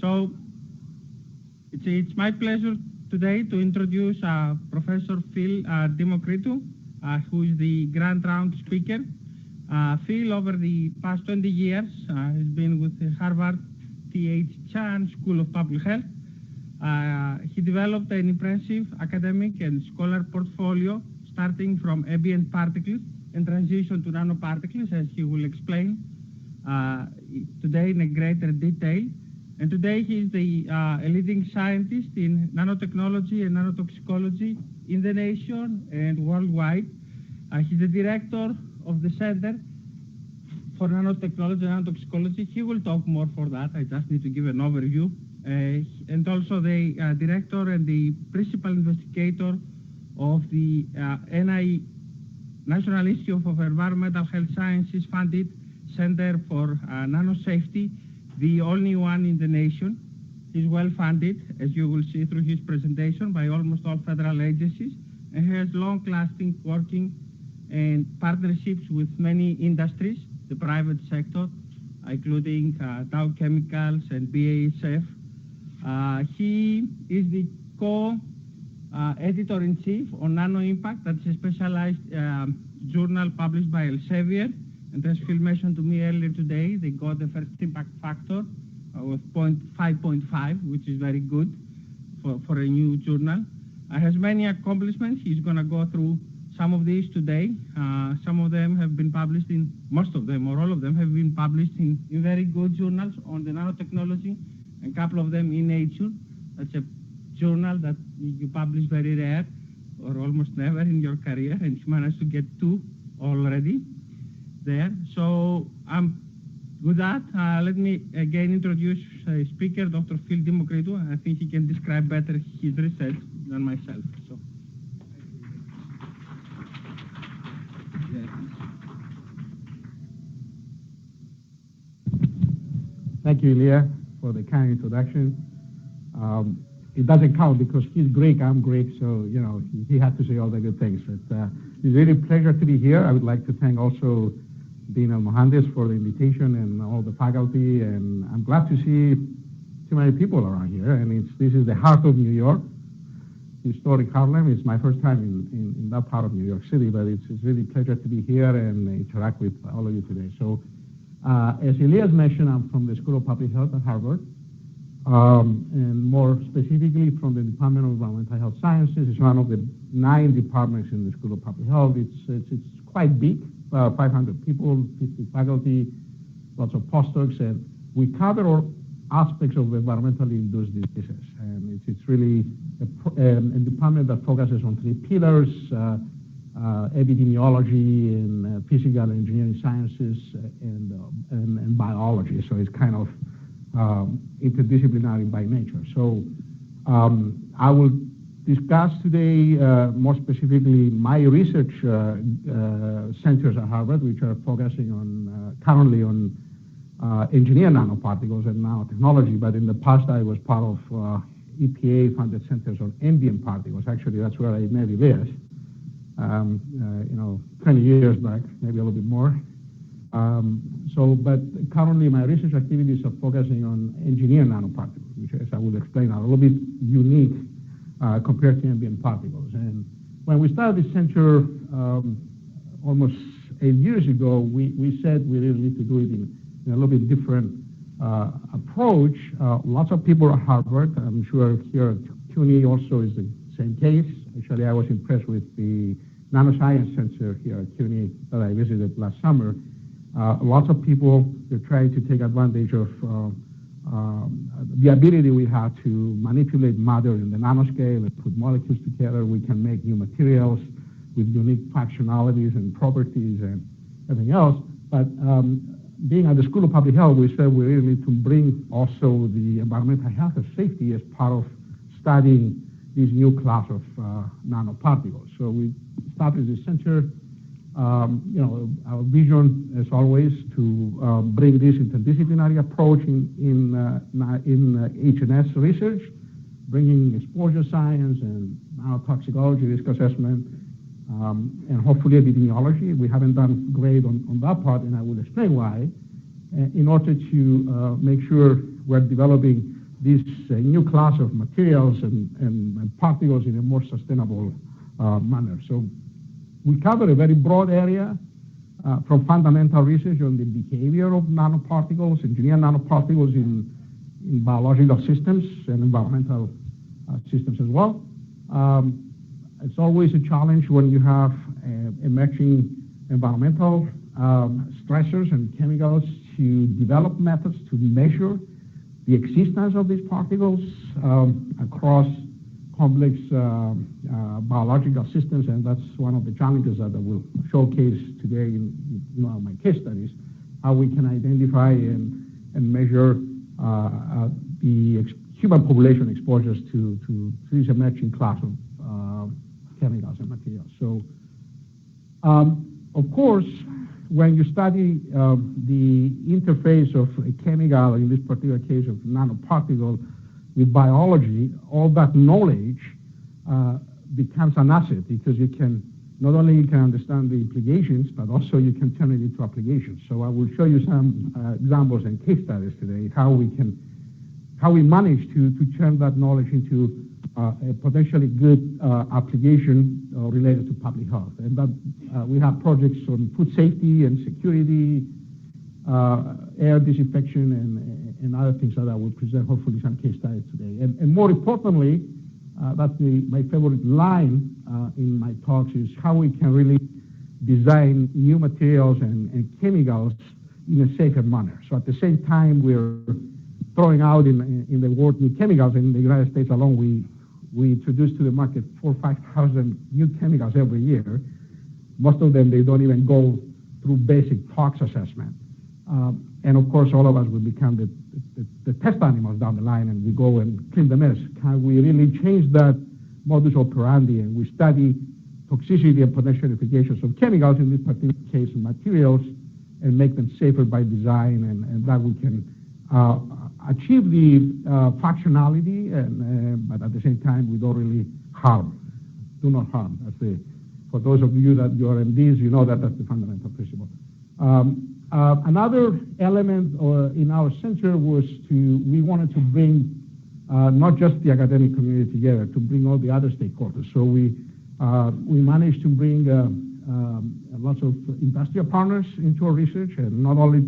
So it's my pleasure today to introduce Professor Phil Demcrata, who is the Grand Round speaker. Phil, over the past 20 years, has been with the Harvard T.H. Chan School of Public Health. He developed an impressive academic and scholar portfolio, starting from ambient particles and transition to nanoparticles, as he will explain today in a greater detail. And today he is a leading scientist in nanotechnology and nanotoxicology in the nation and worldwide. He's the director of the Center for Nanotechnology and Nanotoxicology. He will talk more for that. I just need to give an overview. And also the director and the principal investigator of the National Institute of Environmental Health Sciences funded Center for Nano Safety, the only one in the nation. He's well funded, as you will see through his presentation, by almost all federal agencies, and has long-lasting working and partnerships with many industries, the private sector, including Dow Chemicals and BASF. He is the co-editor-in-chief on Nano Impact. That's a specialized journal published by Elsevier. And as Phil mentioned to me earlier today, they got the first impact factor of 5.5, which is very good for a new journal. Has many accomplishments. He's going to go through some of these today. Some of them have been published in, most of them or all of them have been published in very good journals on the nanotechnology, a couple of them in Nature. That's a journal that you publish very rare or almost never in your career, and you managed to get 2 already there. So with that, let me again introduce a speaker, Dr. Phil Demcrata. I think he can describe better his research than myself. So. Thank you, Ilya, for the kind introduction. It doesn't count because he's Greek, I'm Greek, so, you know, he had to say all the good things. But it's really a pleasure to be here. I would like to thank also Dean Al-Mohandes for the invitation and all the faculty, and I'm glad to see too many people around here. And this is the heart of New York, historic Harlem. It's my first time in that part of New York City, but it's really a pleasure to be here and interact with all of you today. So, as Elias mentioned, I'm from the School of Public Health at Harvard, and more specifically from the Department of Environmental Health Sciences. It's one of the 9 departments in the School of Public Health. It's quite big, 500 people, 50 faculty, lots of postdocs, and we cover all aspects of environmentally induced diseases. And it's really a department that focuses on 3 pillars, epidemiology and physical and engineering sciences and biology. So it's kind of interdisciplinary by nature. So I will discuss today more specifically my research centers at Harvard, which are focusing on currently on engineered nanoparticles and nanotechnology. But in the past, I was part of EPA-funded centers on ambient particles. Actually, that's where I met Elias. 20 years back, maybe a little bit more. But currently my research activities are focusing on engineered nanoparticles, which, as I will explain, are a little bit unique compared to ambient particles. And when we started this center almost 8 years ago, we said we really need to do it in a little bit different approach. Lots of people at Harvard, I'm sure here at CUNY also is the same case. Actually, I was impressed with the Nanoscience Center here at CUNY that I visited last summer. Lots of people, they're trying to take advantage of the ability we have to manipulate matter in the nanoscale and put molecules together. We can make new materials with unique functionalities and properties and everything else. But being at the School of Public Health, we said we really need to bring also the environmental health and safety as part of studying this new class of nanoparticles. So we started this center. Our vision, as always, to bring this interdisciplinary approach in H&S research, bringing exposure science and nanotoxicology risk assessment, and hopefully epidemiology. We haven't done great on that part, and I will explain why, in order to make sure we're developing this new class of materials and particles in a more sustainable manner. So we cover a very broad area from fundamental research on the behavior of nanoparticles, engineered nanoparticles in biological systems and environmental systems as well. It's always a challenge when you have emerging environmental stressors and chemicals to develop methods to measure the existence of these particles across complex biological systems, and that's one of the challenges that I will showcase today in my case studies, how we can identify and measure the human population exposures to this emerging class of chemicals and materials. So, of course, when you study the interface of a chemical, in this particular case of nanoparticle, with biology, all that knowledge becomes an asset, because you can not only you can understand the implications, but also you can turn it into applications. So I will show you some examples and case studies today, how we manage to turn that knowledge into a potentially good application related to public health. And that we have projects on food safety and security, air disinfection, and other things that I will present, hopefully some case studies today. And more importantly, that's my favorite line in my talks, is how we can really design new materials and chemicals in a safer manner. So at the same time, we're throwing out in the world new chemicals. In the United States alone, we introduce to the market 4,000 or 5,000 new chemicals every year. Most of them, they don't even go through basic tox assessment. And of course, all of us will become the test animals down the line, and we go and clean the mess. Can we really change that modus operandi, and we study toxicity and potential implications of chemicals, in this particular case materials, and make them safer by design, and that we can achieve the functionality, but at the same time we don't really do not harm. For those of you that you are MDs, you know that that's the fundamental principle. Another element in our center was we wanted to bring not just the academic community together, to bring all the other stakeholders. So we managed to bring lots of industrial partners into our research, and not only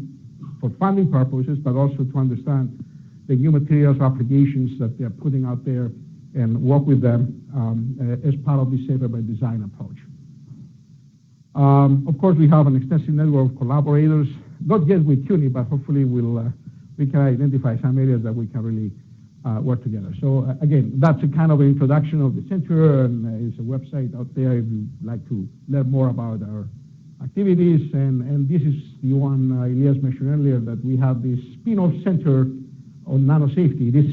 for funding purposes, but also to understand the new materials applications that they're putting out there, and work with them as part of the Safer by Design approach. Of course, we have an extensive network of collaborators, not yet with CUNY, but hopefully we can identify some areas that we can really work together. So again, that's a kind of introduction of the center, and it's a website out there if you'd like to learn more about our activities. And this is the one Elias mentioned earlier, that we have this spin-off center on nano safety. This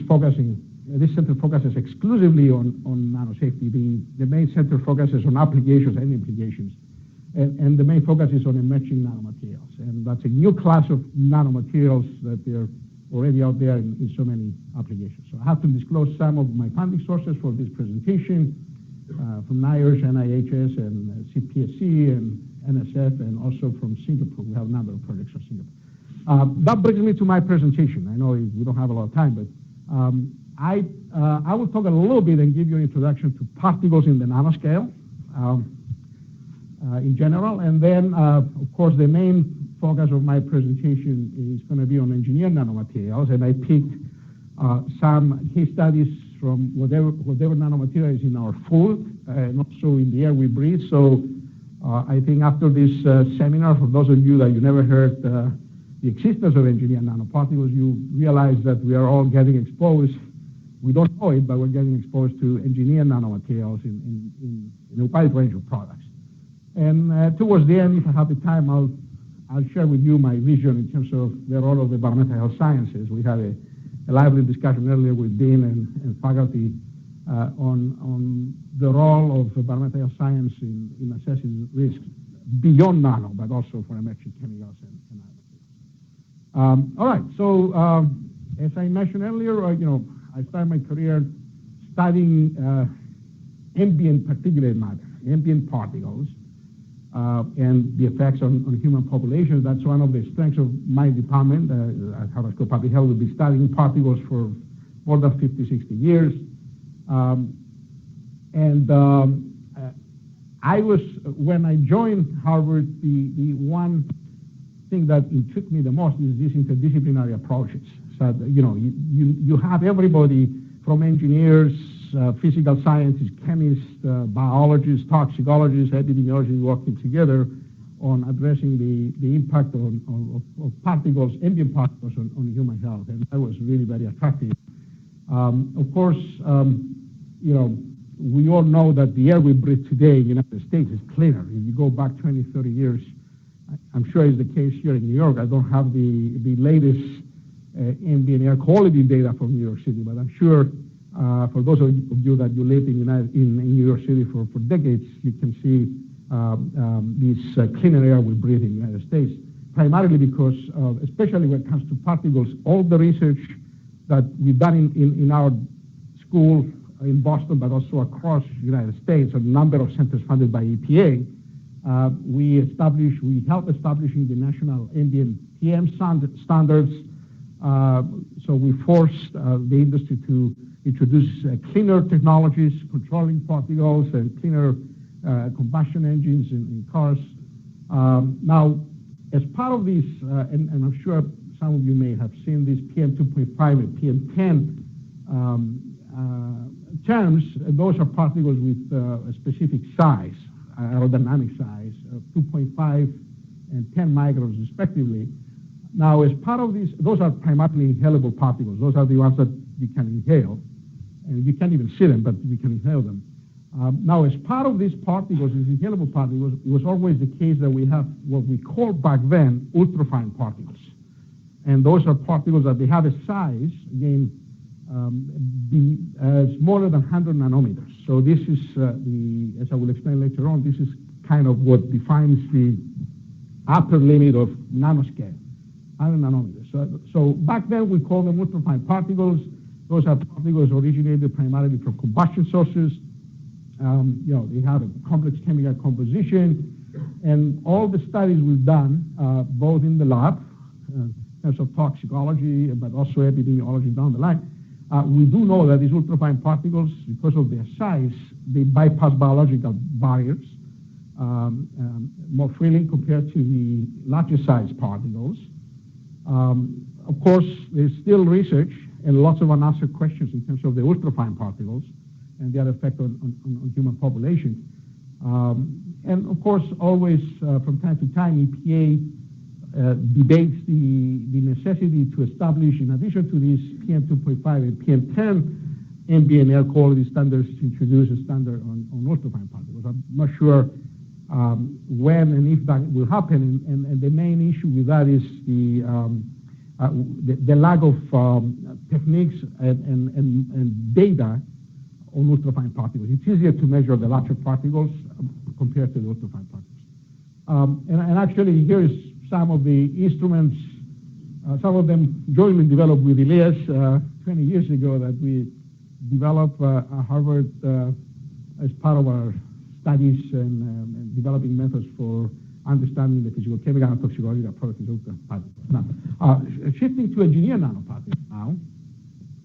center focuses exclusively on nano safety. The main center focuses on applications and implications. And the main focus is on emerging nanomaterials. And that's a new class of nanomaterials that they're already out there in so many applications. So I have to disclose some of my funding sources for this presentation, from NIRS, NIHS, and CPSC, and NSF, and also from Singapore. We have a number of projects from Singapore. That brings me to my presentation. I know we don't have a lot of time, but I will talk a little bit and give you an introduction to particles in the nanoscale in general. And then, of course, the main focus of my presentation is going to be on engineered nanomaterials. And I picked some case studies from whatever nanomaterial is in our food, and also in the air we breathe. So I think after this seminar, for those of you that you never heard the existence of engineered nanoparticles, you realize that we are all getting exposed. We don't know it, but we're getting exposed to engineered nanomaterials in a wide range of products. And towards the end, if I have the time, I'll share with you my vision in terms of the role of environmental health sciences. We had a lively discussion earlier with Dean and faculty on the role of environmental health science in assessing risks beyond nano, but also for emerging chemicals and other things. All right, so as I mentioned earlier, I started my career studying ambient particulate matter, ambient particles, and the effects on human populations. That's one of the strengths of my department. At Harvard School of Public Health, we'll be studying particles for more than 50, 60 years. When I joined Harvard, the one thing that intrigued me the most is these interdisciplinary approaches. So, you have everybody from engineers, physical scientists, chemists, biologists, toxicologists, epidemiologists working together on addressing the impact of particles, ambient particles on human health, and that was really very attractive. Of course, we all know that the air we breathe today in the United States is cleaner. If you go back 20, 30 years, I'm sure it's the case here in New York. I don't have the latest ambient air quality data from New York City, but I'm sure for those of you that you lived in New York City for decades, you can see this cleaner air we breathe in the United States, primarily because, especially when it comes to particles, all the research that we've done in our school in Boston, but also across the United States, a number of centers funded by EPA, we helped establishing the national ambient PM standards. So we forced the industry to introduce cleaner technologies, controlling particles, and cleaner combustion engines in cars. Now, as part of this, and I'm sure some of you may have seen these PM 2.5 and PM 10 terms, those are particles with a specific size, aerodynamic size, 2.5 and 10 microns respectively. Now, as part of this, those are primarily inhalable particles. Those are the ones that you can inhale. And you can't even see them, but you can inhale them. Now, as part of these particles, these inhalable particles, it was always the case that we have what we called back then ultrafine particles. And those are particles that they have a size, again, smaller than 100 nanometers. So this is, as I will explain later on, this is kind of what defines the upper limit of nanoscale, 100 nanometers. So back then we called them ultrafine particles. Those are particles originated primarily from combustion sources. They have a complex chemical composition, and all the studies we've done, both in the lab, in terms of toxicology, but also epidemiology down the line, we do know that these ultrafine particles, because of their size, they bypass biological barriers more freely compared to the larger size particles. Of course, there's still research and lots of unanswered questions in terms of the ultrafine particles and their effect on human populations. And of course, always from time to time, EPA debates the necessity to establish, in addition to these PM 2.5 and PM 10 ambient air quality standards, to introduce a standard on ultrafine particles. I'm not sure when and if that will happen, and the main issue with that is the lack of techniques and data on ultrafine particles. It's easier to measure the larger particles compared to the ultrafine particles. And actually, here is some of the instruments, some of them jointly developed with Elias 20 years ago, that we developed at Harvard as part of our studies and developing methods for understanding the physical, chemical, and toxicology approach to ultrafine particles. Now, shifting to engineered nanoparticles now.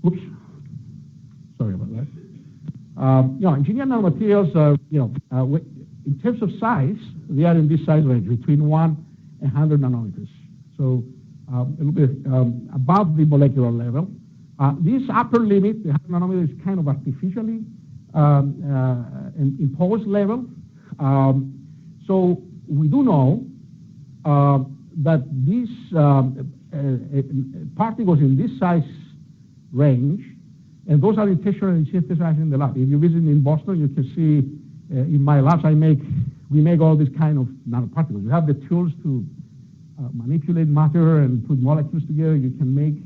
Oops, sorry about that. Engineered nanomaterials are, in terms of size, they are in this size range, between 1 and 100 nanometers. So a little bit above the molecular level. This upper limit, the 100 nanometers, is kind of artificially imposed level. So we do know that these particles in this size range, and those are intentionally synthesized in the lab. If you visit in Boston, you can see in my labs, we make all these kind of nanoparticles. You have the tools to manipulate matter and put molecules together. You can make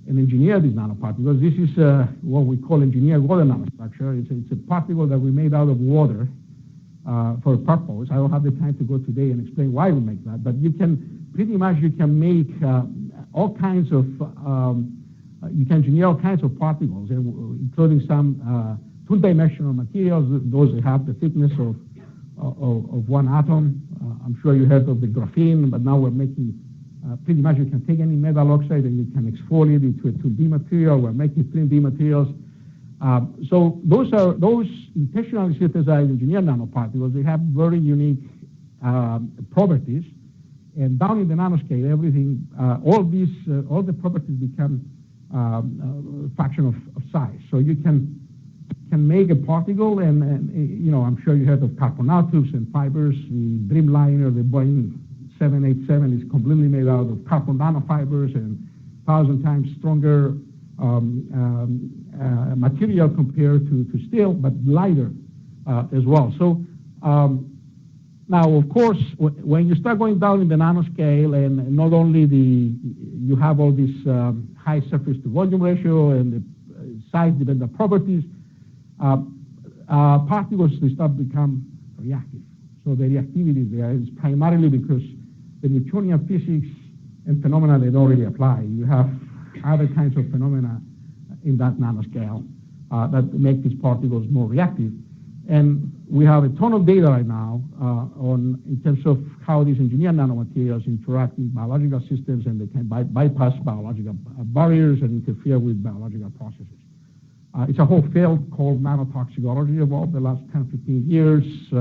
and engineer these nanoparticles. This is what we call engineered water nanostructure. It's a particle that we made out of water for a purpose. I don't have the time to go today and explain why we make that, but you can pretty much make all kinds of you can engineer all kinds of particles, including some two-dimensional materials. Those that have the thickness of one atom. I'm sure you heard of the graphene, but now we're making Pretty much you can take any metal oxide and you can exfoliate it to a 2D material. We're making 3D materials. So those intentionally synthesized engineered nanoparticles. They have very unique properties. And down in the nanoscale, everything, all the properties become a fraction of size. So you can make a particle, and I'm sure you heard of carbonators and fibers. The Dreamliner, the Boeing 787 is completely made out of carbon nanofibers and 1,000 times stronger material compared to steel, but lighter as well. So now, of course, when you start going down in the nanoscale, and not only you have all this high surface to volume ratio and the size-dependent properties, particles, they start to become reactive. So the reactivity there is primarily because the Newtonian physics and phenomena, they don't really apply. You have other kinds of phenomena in that nanoscale that make these particles more reactive. And we have a ton of data right now in terms of how these engineered nanomaterials interact with biological systems, and they can bypass biological barriers and interfere with biological processes. It's a whole field called nanotoxicology evolved the last 10, 15 years.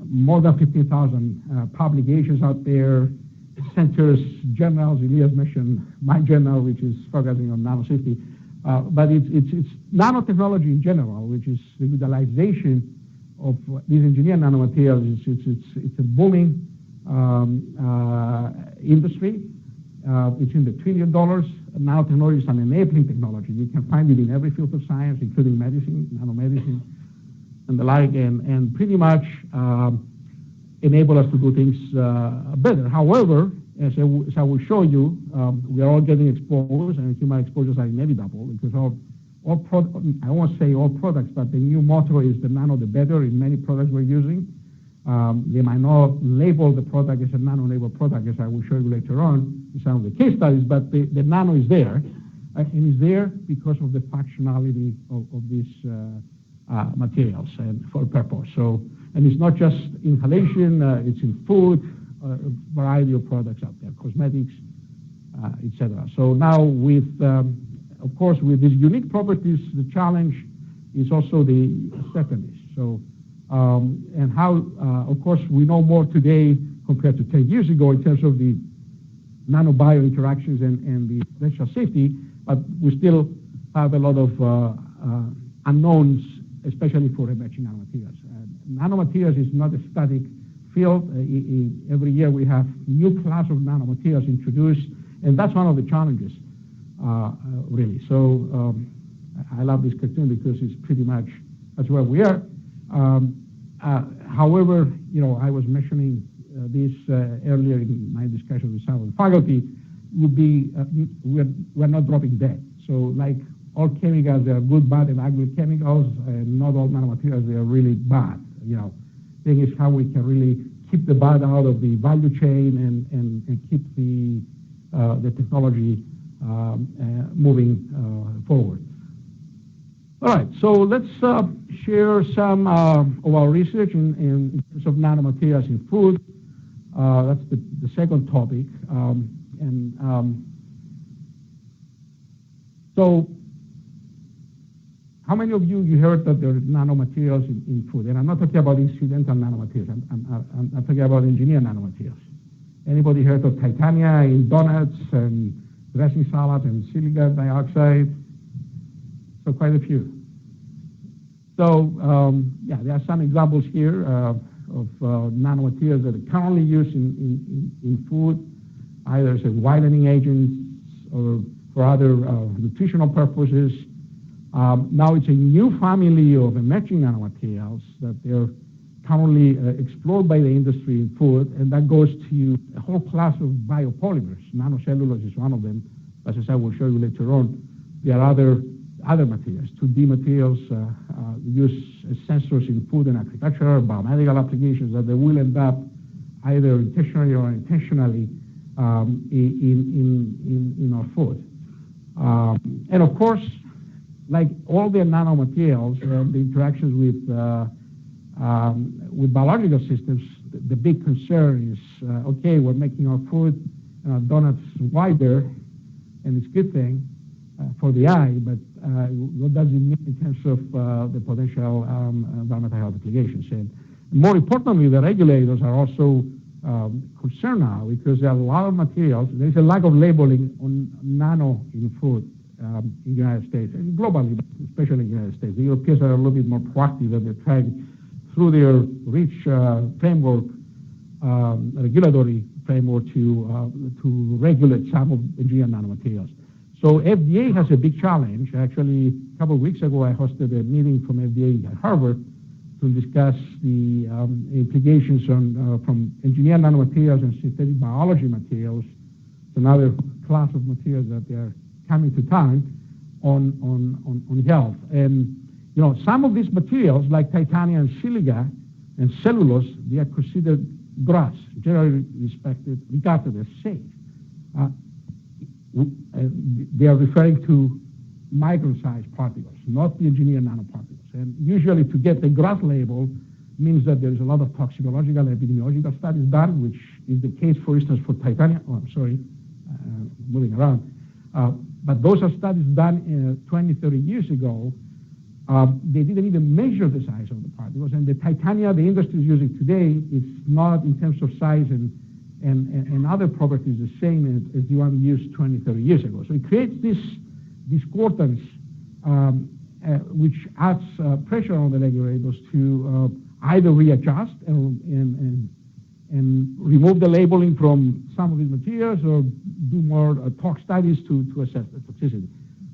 More than 15,000 publications out there, centers, journals. Elias mentioned my journal, which is focusing on Nano Safety. But it's nanotechnology in general, which is the utilization of these engineered nanomaterials. It's a booming industry. It's in the $1 trillion. Nanotechnology is an enabling technology. You can find it in every field of science, including medicine, nanomedicine, and the like, and pretty much enable us to do things better. However, as I will show you, we are all getting exposed, and human exposures are inevitable because I won't say all products, but the new motto is the nano the better in many products we're using. They might not label the product as a nano-enabled product, as I will show you later on in some of the case studies, but the nano is there, and is there because of the functionality of these materials and for a purpose. So, and it's not just inhalation, it's in food, a variety of products out there, cosmetics, etc. So now with, of course, with these unique properties, the challenge is also the acceptance. So, and how, of course, we know more today compared to 10 years ago in terms of the nanobio interactions and the potential safety, but we still have a lot of unknowns, especially for emerging nanomaterials. Nanomaterials is not a static field. Every year we have new class of nanomaterials introduced, and that's one of the challenges, really. So I love this cartoon because it's pretty much, that's where we are. However, I was mentioning this earlier in my discussion with some of the faculty, would be, we're not dropping dead. So like all chemicals, there are good, bad, and ugly chemicals, and not all nanomaterials, they are really bad. Thing is how we can really keep the bad out of the value chain and keep the technology moving forward. All right, so let's share some of our research in terms of nanomaterials in food. That's the second topic. So how many of you heard that there are nanomaterials in food? And I'm not talking about incidental nanomaterials. I'm talking about engineered nanomaterials. Anybody heard of titania in donuts and dressing salads and silicon dioxide? So quite a few. So yeah, there are some examples here of nanomaterials that are currently used in food, either as a whitening agent or for other nutritional purposes. Now it's a new family of emerging nanomaterials that they're currently explored by the industry in food, and that goes to a whole class of biopolymers. Nanocellulose is one of them. As I will show you later on, there are other materials, 2D materials used as sensors in food and agriculture, biomedical applications that they will end up either intentionally or unintentionally in our food. And of course, like all the nanomaterials, the interactions with biological systems, the big concern is, okay, we're making our food, Donut's wider, and it's a good thing for the eye, but what does it mean in terms of the potential environmental health implications? And more importantly, the regulators are also concerned now because there are a lot of materials. There is a lack of labeling on nano in food in the United States and globally, but especially in the United States. The Europeans are a little bit more proactive, and they're trying through their rich framework, regulatory framework, to regulate some of engineered nanomaterials. So FDA has a big challenge. Actually, a couple of weeks ago, I hosted a meeting from FDA at Harvard to discuss the implications from engineered nanomaterials and synthetic biology materials, another class of materials that they are coming to town on health. And some of these materials, like titanium and silica and cellulose, they are considered dross, generally regarded as safe. They are referring to micro-sized particles, not the engineered nanoparticles. And usually to get the GRAS label means that there is a lot of toxicological and epidemiological studies done, which is the case, for instance, for titanium. Oh, I'm sorry, moving around. But those are studies done 20, 30 years ago. They didn't even measure the size of the particles. And the titanium the industry is using today is not, in terms of size and other properties, the same as the one used 20, 30 years ago. So it creates this discordance, which adds pressure on the regulators to either readjust and remove the labeling from some of these materials, or do more tox studies to assess the toxicity.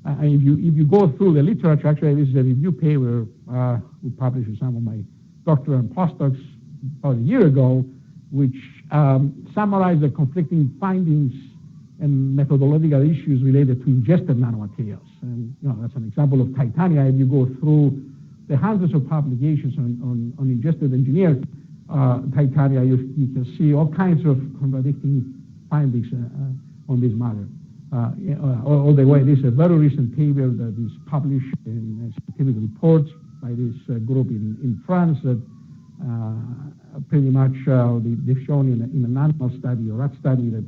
If you go through the literature, actually, this is a review paper we published with some of my doctoral and postdocs about a year ago, which summarized the conflicting findings and methodological issues related to ingested nanomaterials. And that's an example of titanium. If you go through the hundreds of publications on ingested engineered titanium, you can see all kinds of contradicting findings on this matter. All the way, this is a very recent paper that is published in scientific reports by this group in France that pretty much they've shown in an animal study or rat study that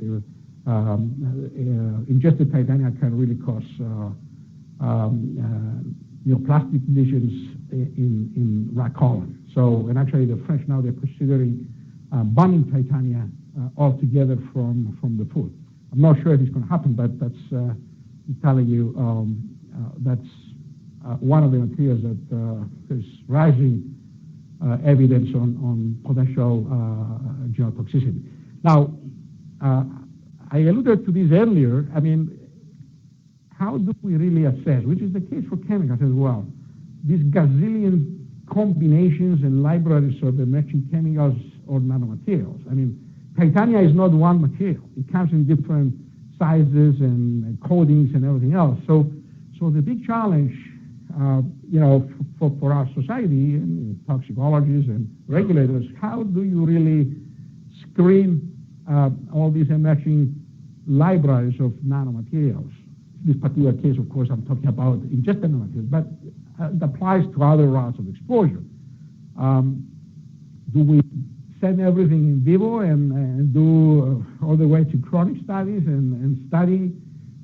ingested titanium can really cause plastic lesions in rat colon. So, and actually the French now, they're considering banning titanium altogether from the food. I'm not sure if it's going to happen, but that's telling you that's one of the materials that there's rising evidence on potential genotoxicity. Now, I alluded to this earlier. I mean, how do we really assess, which is the case for chemicals as well, these gazillion combinations and libraries of emerging chemicals or nanomaterials? I mean, titanium is not one material. It comes in different sizes and coatings and everything else. So the big challenge, for our society and toxicologists and regulators, how do you really screen all these emerging libraries of nanomaterials? In this particular case, of course, I'm talking about ingested nanomaterials, but it applies to other routes of exposure. Do we send everything in vivo and do all the way to chronic studies and study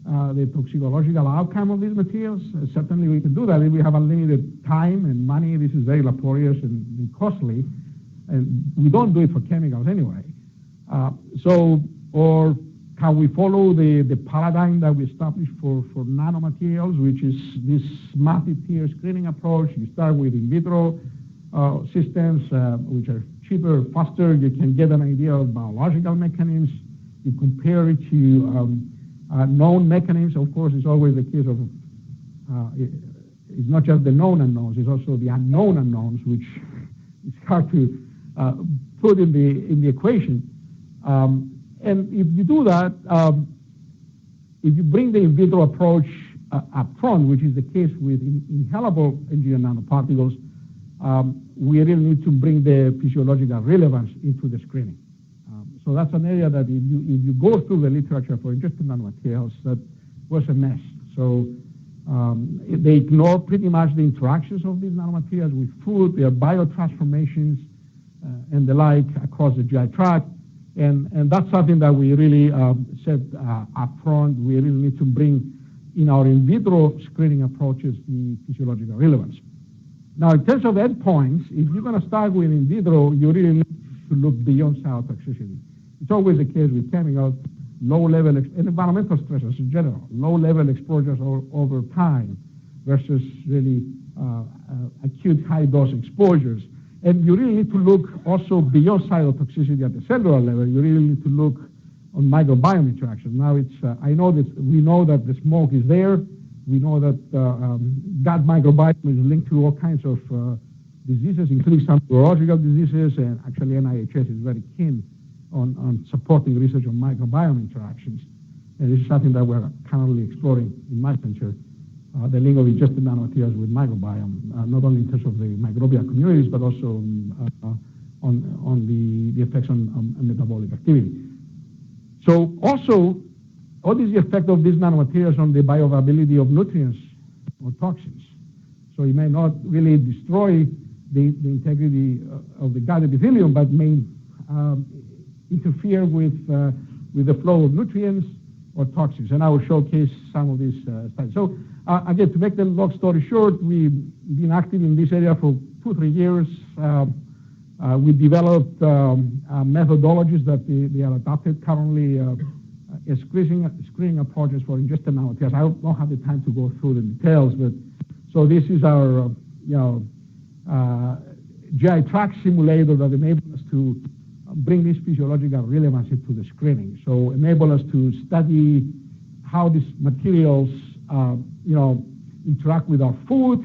the toxicological outcome of these materials? Certainly we can do that if we have unlimited time and money. This is very laborious and costly, and we don't do it for chemicals anyway. Or can we follow the paradigm that we established for nanomaterials, which is this multi-tier screening approach? You start with in vitro systems, which are cheaper, faster. You can get an idea of biological mechanisms. You compare it to known mechanisms. Of course, it's always the case of, it's not just the known unknowns, it's also the unknown unknowns, which is hard to put in the equation. And if you do that, if you bring the in vitro approach up front, which is the case with inhalable engineered nanoparticles, we really need to bring the physiological relevance into the screening. So that's an area that if you go through the literature for ingested nanomaterials, that was a mess. So they ignore pretty much the interactions of these nanomaterials with food, their biotransformations, and the like across the GI tract. And that's something that we really said up front. We really need to bring in our in vitro screening approaches the physiological relevance. Now, in terms of endpoints, if you're going to start with in vitro, you really need to look beyond cytotoxicity. It's always the case with chemicals, low-level and environmental stressors in general, low-level exposures over time versus really acute high-dose exposures. And you really need to look also beyond cytotoxicity at the cellular level. You really need to look on microbiome interaction. Now, I know that we know that the smoke is there. We know that gut microbiome is linked to all kinds of diseases, including some neurological diseases, and actually NIHS is very keen on supporting research on microbiome interactions. And this is something that we're currently exploring in my center, the link of ingested nanomaterials with microbiome, not only in terms of the microbial communities, but also on the effects on metabolic activity. So also, what is the effect of these nanomaterials on the bioavailability of nutrients or toxins? So it may not really destroy the integrity of the gut epithelium, but may interfere with the flow of nutrients or toxins. And I will showcase some of these studies. So again, to make the long story short, we've been active in this area for 2-3 years. We developed methodologies that they are adopted currently. Screening approaches for ingested nanomaterials. I don't have the time to go through the details, but so this is our GI tract simulator that enables us to bring this physiological relevancy to the screening. So enable us to study how these materials interact with our food,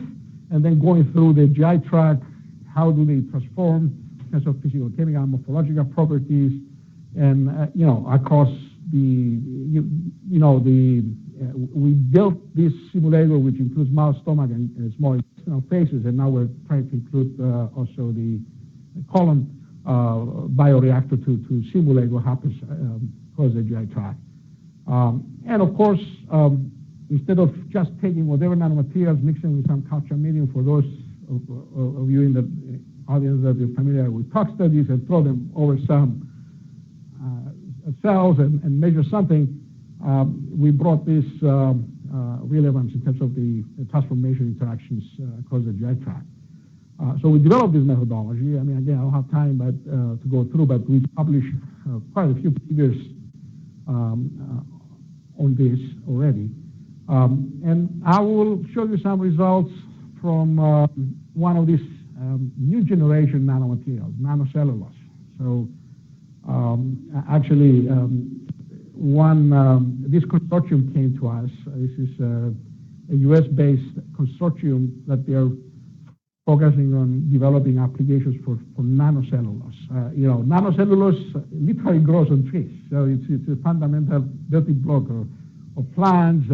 and then going through the GI tract, how do they transform in terms of physical, chemical, and morphological properties, and across we built this simulator, which includes mouse stomach and small intestinal phases, and now we're trying to include also the colon bioreactor to simulate what happens across the GI tract. And of course, instead of just taking whatever nanomaterials, mixing with some culture medium, for those of you in the audience that are familiar with tox studies, and throw them over some cells and measure something, we brought this relevance in terms of the transformation interactions across the GI tract. So we developed this methodology. I mean, again, I don't have time to go through, but we published quite a few papers on this already. And I will show you some results from one of these new generation nanomaterials, nanocellulose. So actually, this consortium came to us. This is a US-based consortium that they are focusing on developing applications for nanocellulose. Nanocellulose literally grows on trees, so it's a fundamental building block of plants.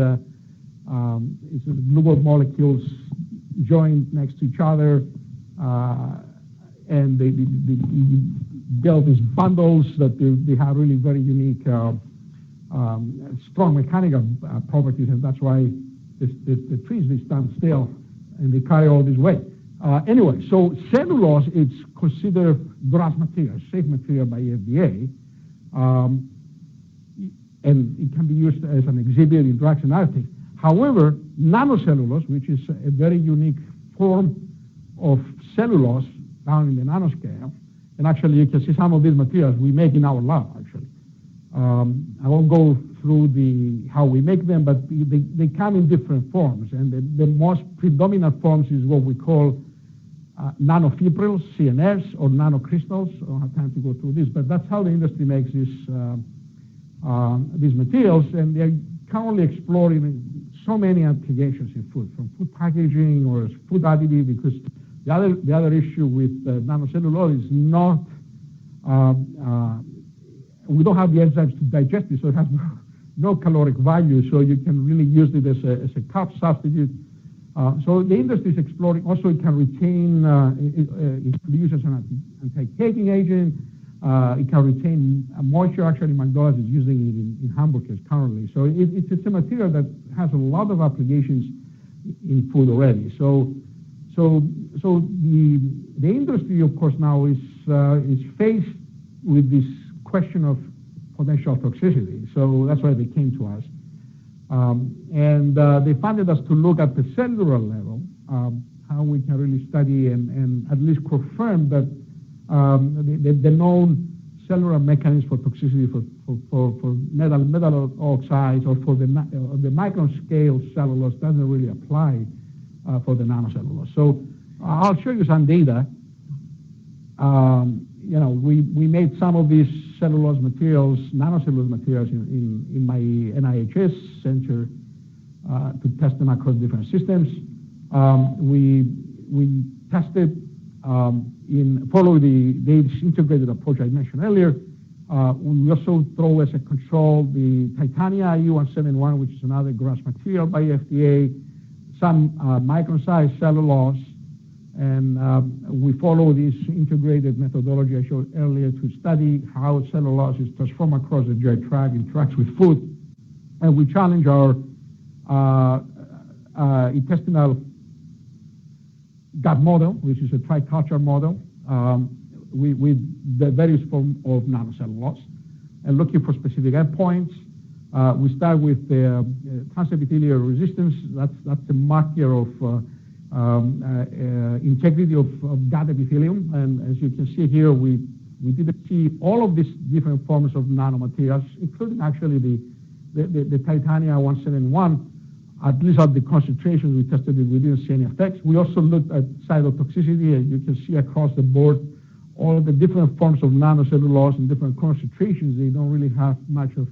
It's glucose molecules joined next to each other, and they build these bundles that they have really very unique, strong mechanical properties, and that's why the trees, they stand still and they carry all this weight. Anyway, so cellulose, it's considered GRAS material, safe material by FDA, and it can be used as an exhibit in drugs and other things. However, nanocellulose, which is a very unique form of cellulose down in the nanoscale, and actually you can see some of these materials we make in our lab, actually. I won't go through how we make them, but they come in different forms, and the most predominant forms is what we call nanofibrils, CNS, or nanocrystals. I don't have time to go through this, but that's how the industry makes these materials, and they're currently exploring so many applications in food, from food packaging or food additive, because the other issue with nanocellulose is not, we don't have the enzymes to digest it, so it has no caloric value, so you can really use it as a carb substitute. So the industry is exploring. Also, it can retain, it can be used as an anti-caking agent. It can retain moisture. Actually, McDonald's is using it in hamburgers currently. So it's a material that has a lot of applications in food already. So the industry, of course, now is faced with this question of potential toxicity. So that's why they came to us. They funded us to look at the cellular level, how we can really study and at least confirm that the known cellular mechanisms for toxicity for metal oxides or for the micron scale cellulose doesn't really apply for the nanocellulose. So I'll show you some data. We made some of these cellulose materials, nanocellulose materials in my NIHS center to test them across different systems. We tested follow the integrated approach I mentioned earlier. We also throw as a control the titania IU-171, which is another GRAS material by FDA, some micron-sized cellulose, and we follow this integrated methodology I showed earlier to study how cellulose is transformed across the GI tract, interacts with food, and we challenge our intestinal gut model, which is a triculture model, with the various form of nanocellulose, and looking for specific endpoints. We start with the transepithelial resistance. That's the marker of integrity of gut epithelium, and as you can see here, we did see all of these different forms of nanomaterials, including actually the titania 171. At least at the concentrations we tested it, we didn't see any effects. We also looked at cytotoxicity, and you can see across the board all the different forms of nanocellulose in different concentrations. They don't really have much of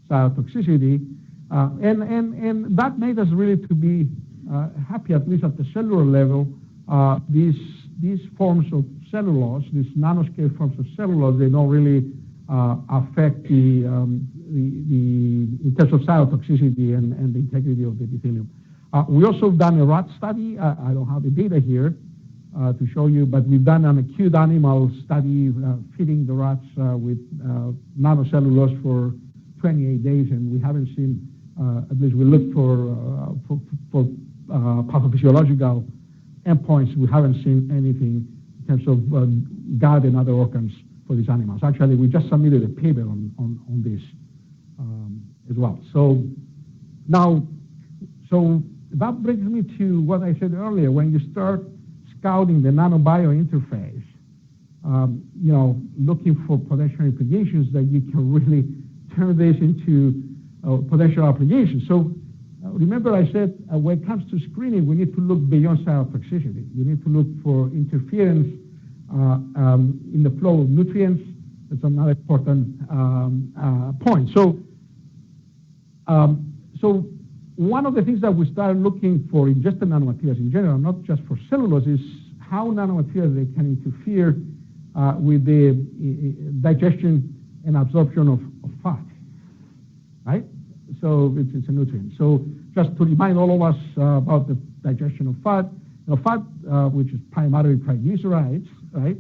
cytotoxicity, and that made us really to be happy, at least at the cellular level. These forms of cellulose, these nanoscale forms of cellulose, they don't really affect in terms of cytotoxicity and the integrity of the epithelium. We also done a rat study. I don't have the data here to show you, but we've done an acute animal study feeding the rats with nanocellulose for 28 days, and we haven't seen, at least we looked for pathophysiological endpoints. We haven't seen anything in terms of gut and other organs for these animals. Actually, we just submitted a paper on this as well. So that brings me to what I said earlier. When you start scouting the nanobio interface, looking for potential applications that you can really turn this into potential applications. So remember I said when it comes to screening, we need to look beyond cytotoxicity. We need to look for interference in the flow of nutrients. That's another important point. So one of the things that we started looking for in just the nanomaterials in general, not just for cellulose, is how nanomaterials they can interfere with the digestion and absorption of fat, right? So it's a nutrient. So just to remind all of us about the digestion of fat, fat, which is primarily triglycerides, right?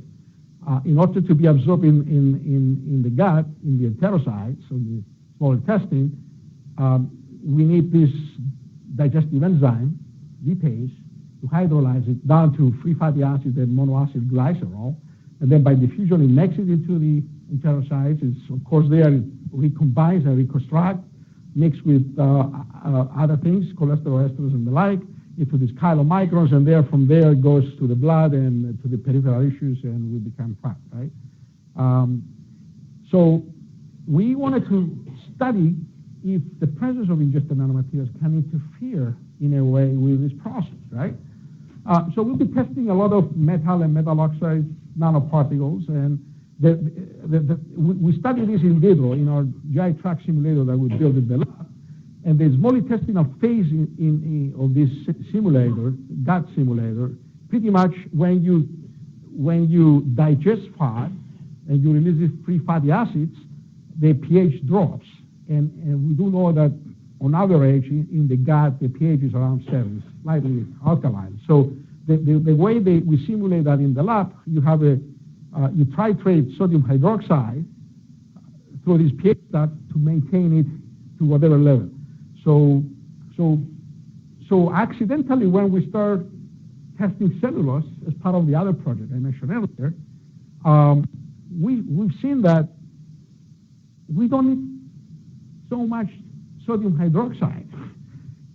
In order to be absorbed in the gut, in the enterocytes, so the small intestine, we need this digestive enzyme, lipase, to hydrolyze it down to free fatty acid and monoacid glycerol, and then by diffusion it makes it into the enterocytes. It's, of course, there it recombines and reconstructs, mixed with other things, cholesterol, esters, and the like, into these chylomicrons, and from there it goes to the blood and to the peripheral tissues, and we become fat, right? So we wanted to study if the presence of ingested nanomaterials can interfere in a way with this process, right? So we'll be testing a lot of metal and metal oxide nanoparticles, and we study this in vitro in our GI tract simulator that we built in the lab. And the small intestinal phase of this simulator, gut simulator, pretty much when you digest fat and you release these free fatty acids, the pH drops. And we do know that on average in the gut, the pH is around 7, slightly alkaline. So the way we simulate that in the lab, you have you titrate sodium hydroxide through this pH stat to maintain it to whatever level. So accidentally, when we start testing cellulose as part of the other project I mentioned earlier, we've seen that we don't need so much sodium hydroxide.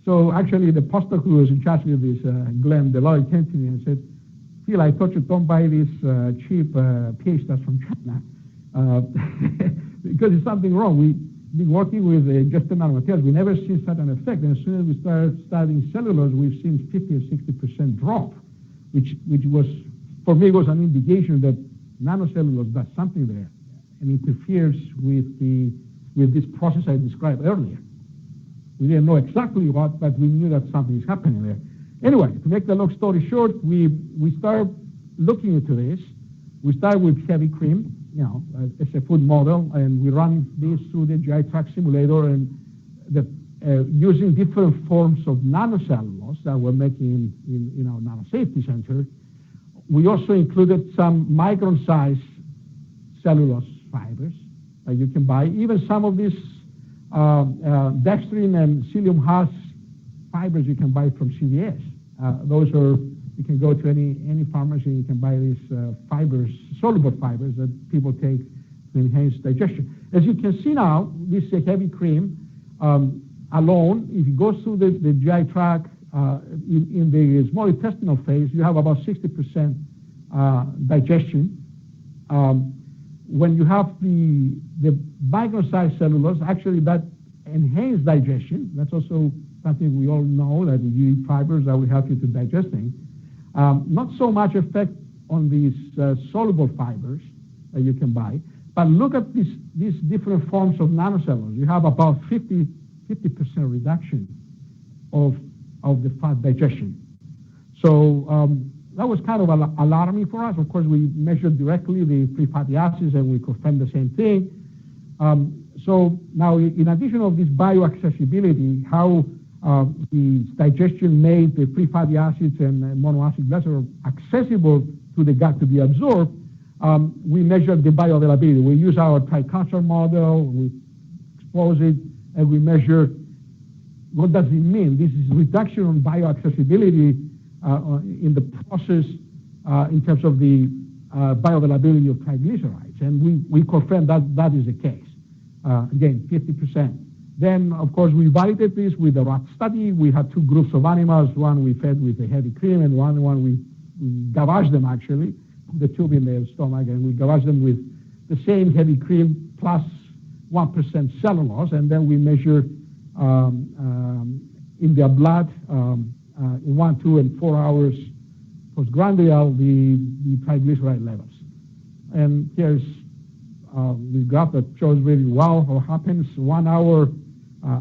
So actually, the postdoc who was in charge of this, Glenn Deloy, came to me and said, Phil, I thought you don't buy this cheap pH test from China because there's something wrong. We've been working with just nanomaterials. We never seen such an effect. And as soon as we started studying cellulose, we've seen 50 or 60% drop, which was, for me, was an indication that nanocellulose does something there and interferes with this process I described earlier. We didn't know exactly what, but we knew that something is happening there. Anyway, to make the long story short, we started looking into this. We started with heavy cream, as a food model, and we run this through the GI tract simulator and using different forms of nanocellulose that we're making in our Nano Safety Center. We also included some micron-sized cellulose fibers that you can buy. Even some of these dextrin and psyllium husk fibers you can buy from CVS. Those are, you can go to any pharmacy, you can buy these fibers, soluble fibers that people take to enhance digestion. As you can see now, this is a heavy cream alone. If you go through the GI tract in the small intestinal phase, you have about 60% digestion. When you have the micro-sized cellulose, actually that enhances digestion. That's also something we all know, that you eat fibers that will help you to digesting. Not so much effect on these soluble fibers that you can buy, but look at these different forms of nanocellulose. You have about 50% reduction of the fat digestion. So that was kind of alarming for us. Of course, we measured directly the free fatty acids, and we confirmed the same thing. So now, in addition of this bioaccessibility, how the digestion made the free fatty acids and monoacid glycerol accessible to the gut to be absorbed, we measured the bioavailability. We use our tri-culture model, we expose it, and we measure what does it mean. This is reduction on bioaccessibility in the process in terms of the bioavailability of triglycerides. And we confirmed that is the case. Again, 50%. Then, of course, we validated this with the rat study. We had two groups of animals. One we fed with the heavy cream, and one we gavaged them, actually, the tube in their stomach, and we gavaged them with the same heavy cream plus 1% cellulose, and then we measure in their blood in 1, 2, and 4 hours postgrandial the triglyceride levels. And here's the graph that shows really well what happens 1 hour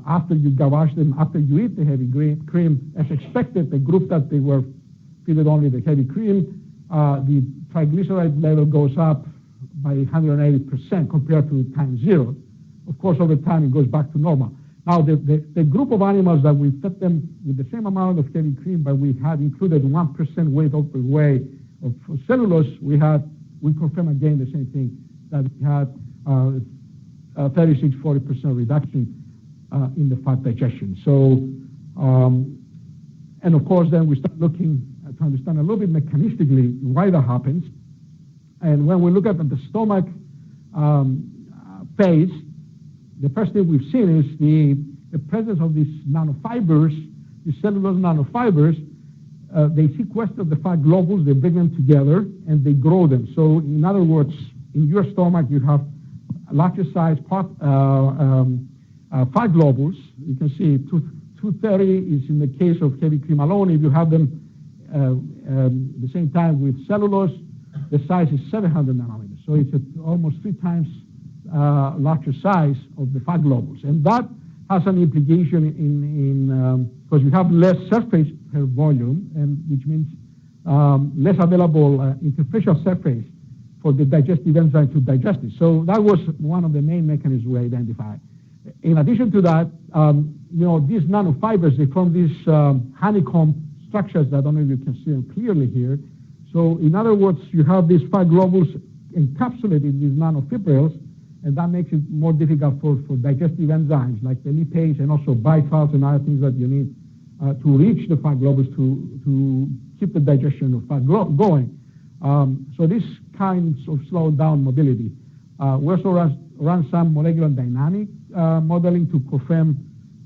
after you gavage them, after you eat the heavy cream. As expected, the group that they were fed only the heavy cream, the triglyceride level goes up by 180% compared to time zero. Of course, over time, it goes back to normal. Now, the group of animals that we fed them with the same amount of heavy cream, but we had included 1% weight over weight of cellulose, we confirm again the same thing, that we had 36-40% reduction in the fat digestion. So, and of course, then we start looking to understand a little bit mechanistically why that happens. And when we look at the stomach phase, the first thing we've seen is the presence of these nanofibers, the cellulose nanofibers. They sequester the fat globules, they bring them together, and they grow them. So, in other words, in your stomach, you have larger size fat globules. You can see 230 is in the case of heavy cream alone. If you have them at the same time with cellulose, the size is 700 nanometers. So it's almost 3 times larger size of the fat globules. And that has an implication because you have less surface per volume, and which means less available interfacial surface for the digestive enzyme to digest it. So that was one of the main mechanisms we identified. In addition to that, these nanofibers, they form these honeycomb structures that I don't know if you can see them clearly here. So in other words, you have these fat globules encapsulated in these nanofibrils, and that makes it more difficult for digestive enzymes like the lipase and also bisalts and other things that you need to reach the fat globules to keep the digestion of fat going. So this kinds of slow down mobility. We also run some molecular dynamic modeling to confirm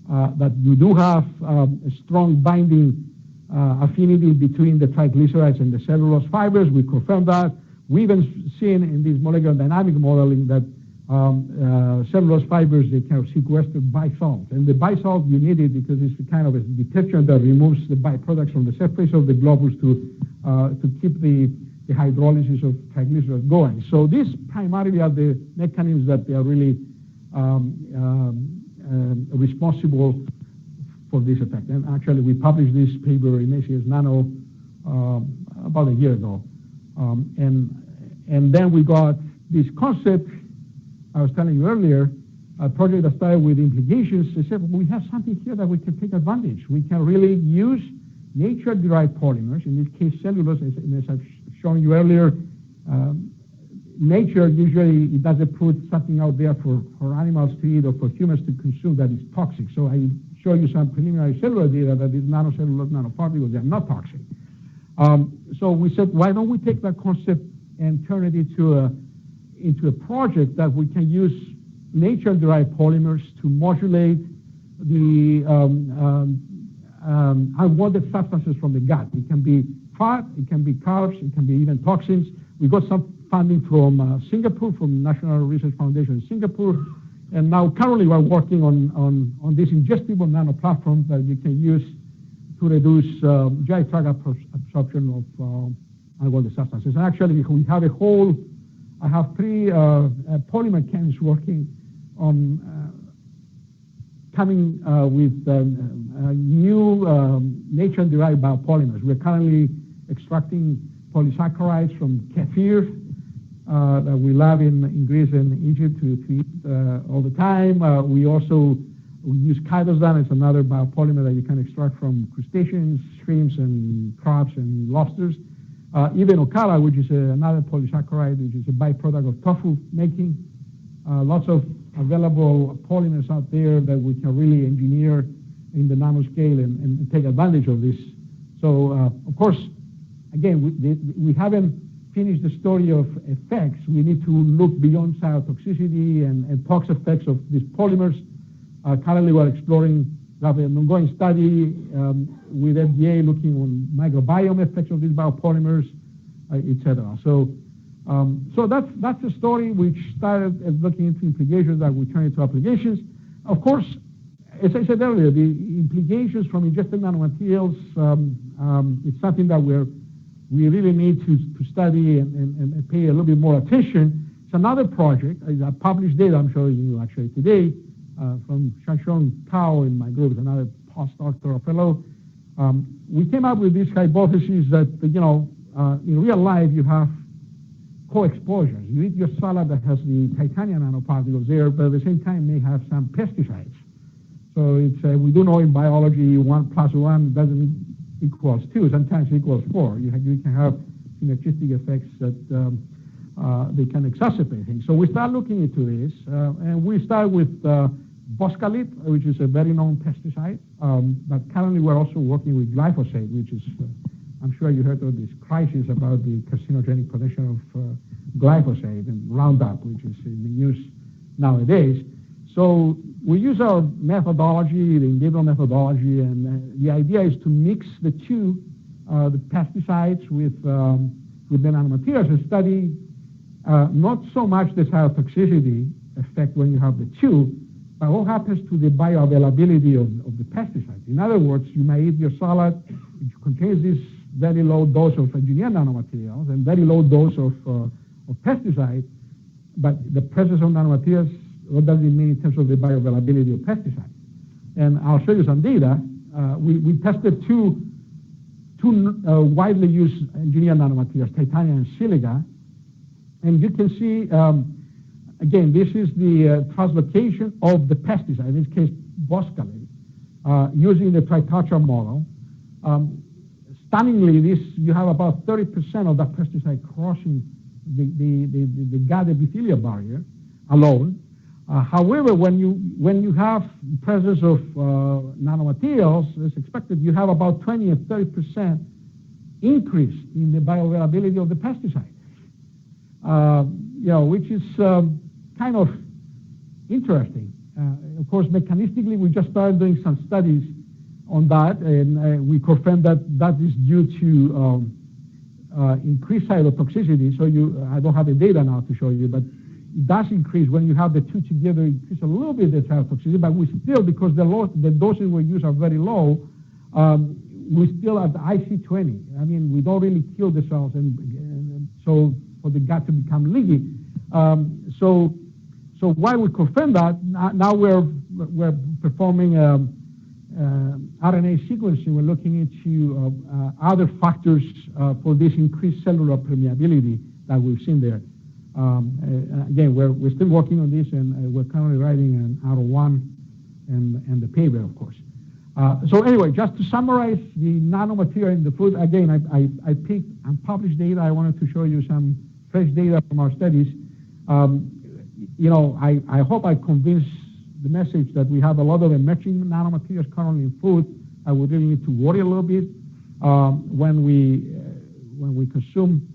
that you do have a strong binding affinity between the triglycerides and the cellulose fibers. We confirmed that. We even seen in this molecular dynamic modeling that cellulose fibers, they can sequester bisalt. And the bisalt, you need it because it's kind of a detergent that removes the byproducts from the surface of the globus to keep the hydrolysis of triglycerides going. So these primarily are the mechanisms that they are really responsible for this effect. And actually, we published this paper in ACS Nano about a year ago. And then we got this concept I was telling you earlier, a project that started with implications. They said, well, we have something here that we can take advantage. We can really use nature-derived polymers, in this case cellulose, as I've shown you earlier. Nature usually it doesn't put something out there for animals to eat or for humans to consume that is toxic. So I show you some preliminary cellular data that these nanocellulose nanoparticles, they're not toxic. So we said, why don't we take that concept and turn it into a project that we can use nature-derived polymers to modulate the unwanted substances from the gut. It can be fat, it can be carbs, it can be even toxins. We got some funding from Singapore, from National Research Foundation in Singapore, and now currently we're working on this ingestible nano platform that you can use to reduce GI tract absorption of unwanted substances. And actually, we have I have 3 polymer chemists working on coming with new nature-derived biopolymers. We're currently extracting polysaccharides from kefir that we lab in Greece and Egypt to eat all the time. We use chitosan. It's another biopolymer that you can extract from crustaceans, shrimps, and crabs and lobsters. Even okara, which is another polysaccharide, which is a byproduct of tofu making. Lots of available polymers out there that we can really engineer in the nanoscale and take advantage of this. So, of course, again, we haven't finished the story of effects. We need to look beyond cytotoxicity and tox effects of these polymers. Currently, we're exploring, we have an ongoing study with FDA looking on microbiome effects of these biopolymers, etc. So that's the story which started as looking into implications that we turn into applications. Of course, as I said earlier, the implications from ingested nanomaterials, it's something that we really need to study and pay a little bit more attention. It's another project, a published data I'm showing you actually today from Shashong Tao in my group, another postdoctoral fellow. We came up with this hypothesis that, in real life you have co-exposures. You eat your salad that has the titanium nanoparticles there, but at the same time may have some pesticides. So it's we do know in biology 1 + 1 doesn't equals 2, sometimes equals 4. You can have synergistic effects that they can exacerbate things. So we start looking into this, and we start with boscalid, which is a very known pesticide, but currently we're also working with glyphosate, which is, I'm sure you heard of this crisis about the carcinogenic potential of glyphosate and Roundup, which is in the news nowadays. So we use our methodology, the in vivo methodology, and the idea is to mix the two, the pesticides with the nanomaterials, and study not so much the cytotoxicity effect when you have the two, but what happens to the bioavailability of the pesticides. In other words, you may eat your salad, it contains this very low dose of engineered nanomaterials and very low dose of pesticide, but the presence of nanomaterials, what does it mean in terms of the bioavailability of pesticides? And I'll show you some data. We tested two widely used engineered nanomaterials, titanium and silica, and you can see, again, this is the translocation of the pesticide, in this case, boscalid, using the tritetra model. Stunningly, you have about 30% of that pesticide crossing the gut epithelial barrier alone. However, when you have presence of nanomaterials, as expected, you have about 20 and 30% increase in the bioavailability of the pesticide. which is kind of interesting. Of course, mechanistically, we just started doing some studies on that, and we confirmed that that is due to increased cytotoxicity. So I don't have the data now to show you, but it does increase when you have the two together. Increase a little bit the cytotoxicity, but we still, because the doses we use are very low, we still at the IC20. I mean, we don't really kill the cells, and so for the gut to become leaky. So while we confirm that, now we're performing RNA sequencing. We're looking into other factors for this increased cellular permeability that we've seen there. Again, we're still working on this, and we're currently writing an R1 and the paper, of course. So anyway, just to summarize the nanomaterial in the food, again, I picked unpublished data. I wanted to show you some fresh data from our studies. I hope I convinced the message that we have a lot of emerging nanomaterials currently in food. I would really need to worry a little bit when we consume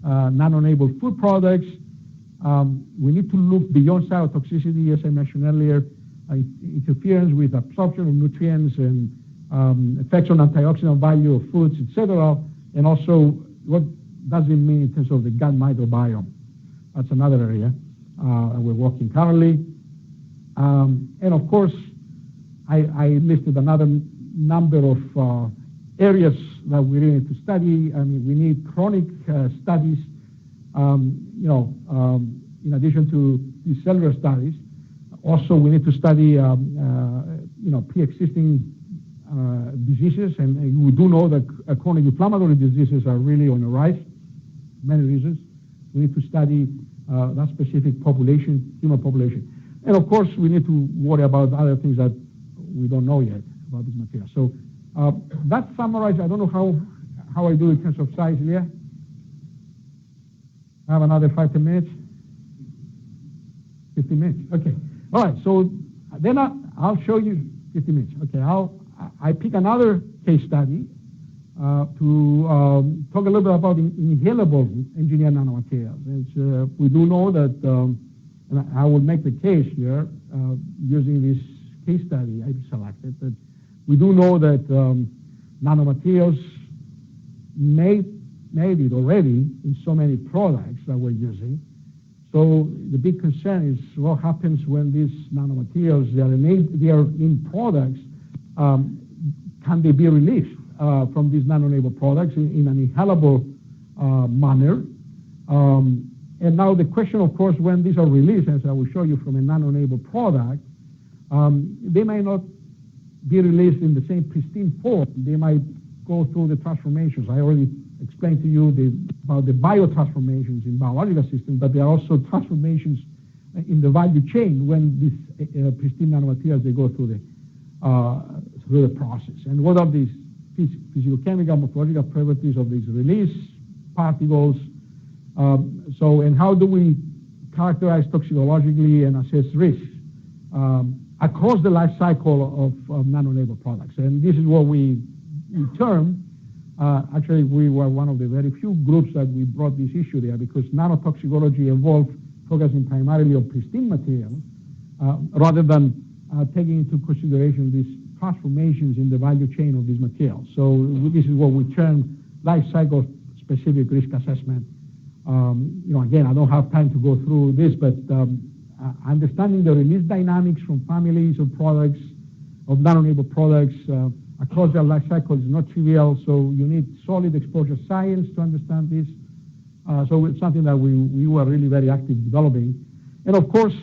nano-enabled food products. We need to look beyond cytotoxicity, as I mentioned earlier, interference with absorption of nutrients and effects on antioxidant value of foods, etc. And also, what does it mean in terms of the gut microbiome? That's another area we're working currently. And of course, I listed another number of areas that we really need to study. I mean, we need chronic studies, in addition to these cellular studies. Also, we need to study, pre-existing diseases, and we do know that chronic inflammatory diseases are really on the rise. Many reasons. We need to study that specific population, human population. And of course, we need to worry about other things that we don't know yet about this material. So that summarized. I don't know how I do in terms of size, Leah. I have another 5-10 minutes. 15 minutes. Okay. All right. So then I'll show you 15 minutes. Okay. I pick another case study to talk a little bit about inhalable engineered nanomaterials. We do know that, and I will make the case here using this case study I selected, that we do know that nanomaterials made it already in so many products that we're using. So the big concern is what happens when these nanomaterials, they are in products, can they be released from these nano-enabled products in an inhalable manner? And now the question, of course, when these are released, as I will show you from a nano-enabled product, they may not be released in the same pristine form. They might go through the transformations. I already explained to you about the biotransformations in biological systems, but there are also transformations in the value chain when these pristine nanomaterials, they go through the process. And what are these physicochemical, morphological properties of these release particles? And how do we characterize toxicologically and assess risks across the life cycle of nano-enabled products? And this is what we term. Actually, we were one of the very few groups that we brought this issue there, because nanotoxicology involved focusing primarily on pristine materials rather than taking into consideration these transformations in the value chain of these materials. So this is what we term life cycle specific risk assessment. Again, I don't have time to go through this, but understanding the release dynamics from families of products, of nano-enabled products across their life cycle is not trivial. So you need solid exposure science to understand this. So it's something that we were really very active developing. And of course,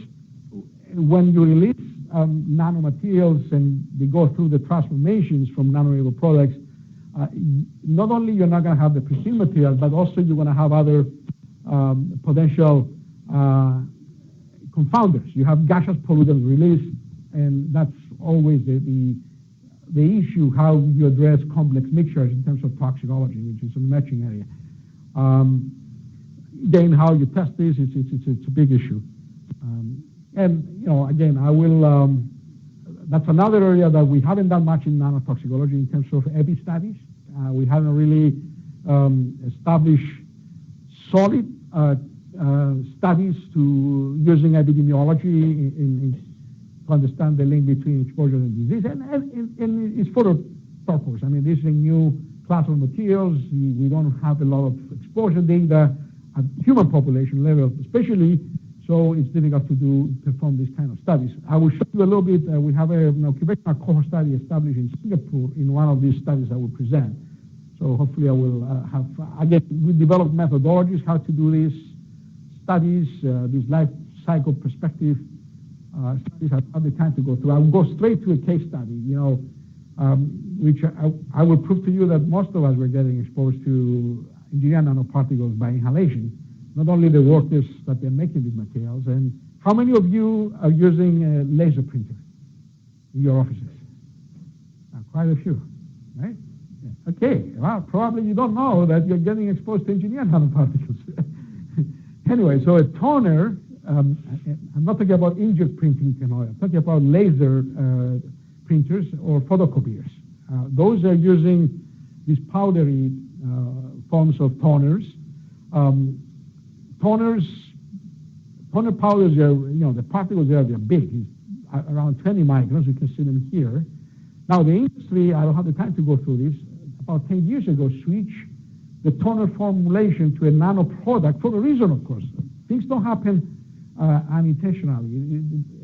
when you release nanomaterials and they go through the transformations from nano-enabled products, not only you're not going to have the pristine material, but also you're going to have other potential confounders. You have gaseous pollutants released, and that's always the issue, how you address complex mixtures in terms of toxicology, which is an emerging area. Again, how you test this, it's a big issue. Again, I will, that's another area that we haven't done much in nanotoxicology in terms of EPI studies. We haven't really established solid studies to using epidemiology to understand the link between exposure and disease, and it's for a purpose. I mean, this is a new class of materials. We don't have a lot of exposure data at human population level, especially, so it's difficult to perform these kind of studies. I will show you a little bit. We have an occupational cohort study established in Singapore in one of these studies I will present. So hopefully I will have, again, we developed methodologies how to do these studies, these life cycle perspective studies. I don't have the time to go through. I will go straight to a case study, which I will prove to you that most of us were getting exposed to engineered nanoparticles by inhalation, not only the workers that they're making these materials. And how many of you are using a laser printer in your offices? Quite a few, right? Yeah. Okay, well, probably you don't know that you're getting exposed to engineered nanoparticles. Anyway, so a toner, I'm not talking about inkjet printing technology, I'm talking about laser printers or photocopiers. Those are using these powdery forms of toners. Toner powders are, the particles there, they're big, around 20 microns, you can see them here. Now the industry, I don't have the time to go through this, about 10 years ago switched the toner formulation to a nano product for a reason, of course. Things don't happen unintentionally.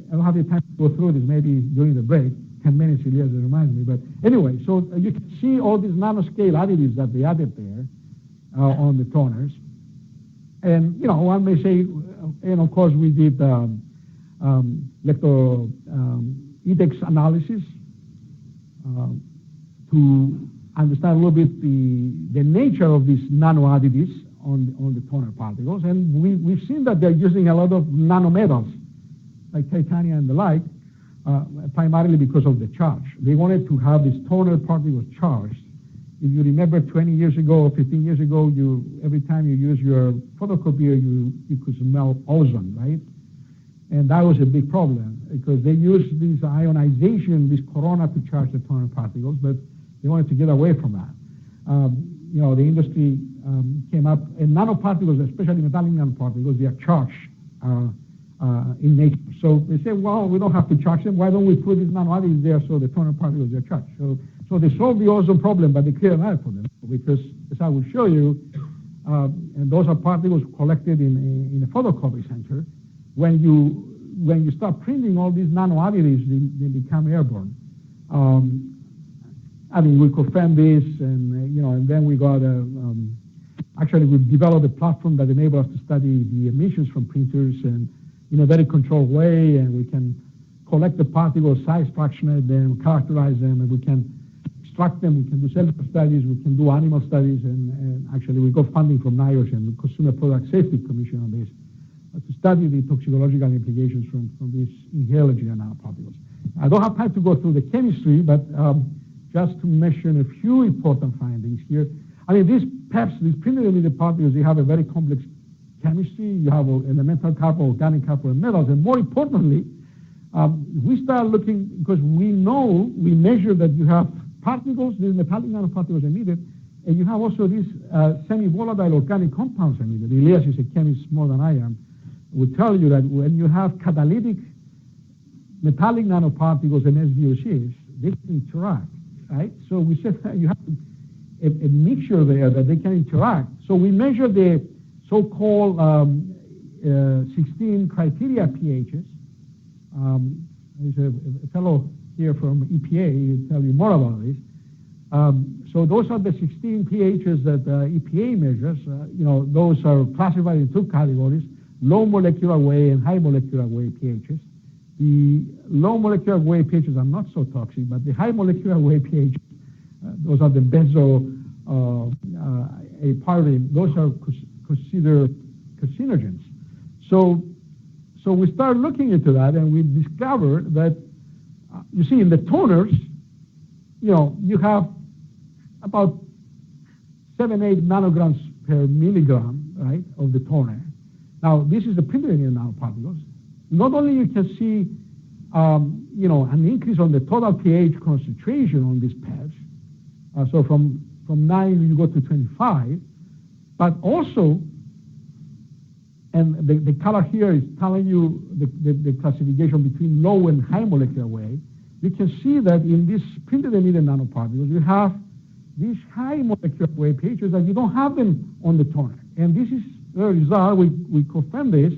I don't have the time to go through this, maybe during the break. 10 minutes, Elias, it reminds me. But anyway, so you can see all these nanoscale additives that they added there on the toners. And, one may say, and of course we did EDEX analysis to understand a little bit the nature of these nano additives on the toner particles. And we've seen that they're using a lot of nanometals, like titanium and the like, primarily because of the charge. They wanted to have these toner particles charged. If you remember 20 years ago or 15 years ago, every time you use your photocopier, you could smell ozone, right? And that was a big problem because they used this ionization, this corona to charge the toner particles, but they wanted to get away from that. The industry came up, and nanoparticles, especially metallic nanoparticles, they are charged in nature. So they say, well, we don't have to charge them. Why don't we put these nano additives there so the toner particles are charged? So they solved the ozone problem, but they cleared another for them because, as I will show you, and those are particles collected in a photocopy center. When you start printing all these nano additives, they become airborne. We confirmed this, and then we got actually we've developed a platform that enables us to study the emissions from printers and in a very controlled way, and we can collect the particles, size fractionate them, characterize them, and we can extract them. We can do cellular studies, we can do animal studies, and actually we got funding from NIOSH and the Consumer Product Safety Commission on this to study the toxicological implications from these inhaled engineered nanoparticles. I don't have time to go through the chemistry, but just to mention a few important findings here. These PEPs, these printed emitted particles, they have a very complex chemistry. You have elemental carbon, organic carbon, and metals. And more importantly, we start looking, because we measure that you have particles, these metallic nanoparticles emitted, and you have also these semi-volatile organic compounds emitted. Elias is a chemist more than I am. Will tell you that when you have catalytic metallic nanoparticles and SVOCs, they can interact, right? So we said that you have a mixture there that they can interact. So we measure the so-called 16 criteria pHs. There's a fellow here from EPA will tell you more about this. So those are the 16 pHs that EPA measures. Those are classified in two categories: low molecular weight and high molecular weight pHs. The low molecular weight pHs are not so toxic, but the high molecular weight pHs, those are the benzo pyridine. Those are considered carcinogens. So we started looking into that, and we discovered that you see in the toners, you have about 7-8 nanograms per milligram, right, of the toner. Now this is the printed engineered nanoparticles. Not only you can see, an increase on the total pH concentration on these PEPs, so from 9 you go to 25, but also And the color here is telling you the classification between low and high molecular weight. You can see that in these printed emitted nanoparticles, you have these high molecular weight pHs that you don't have them on the toner. And this is the result, we confirm this,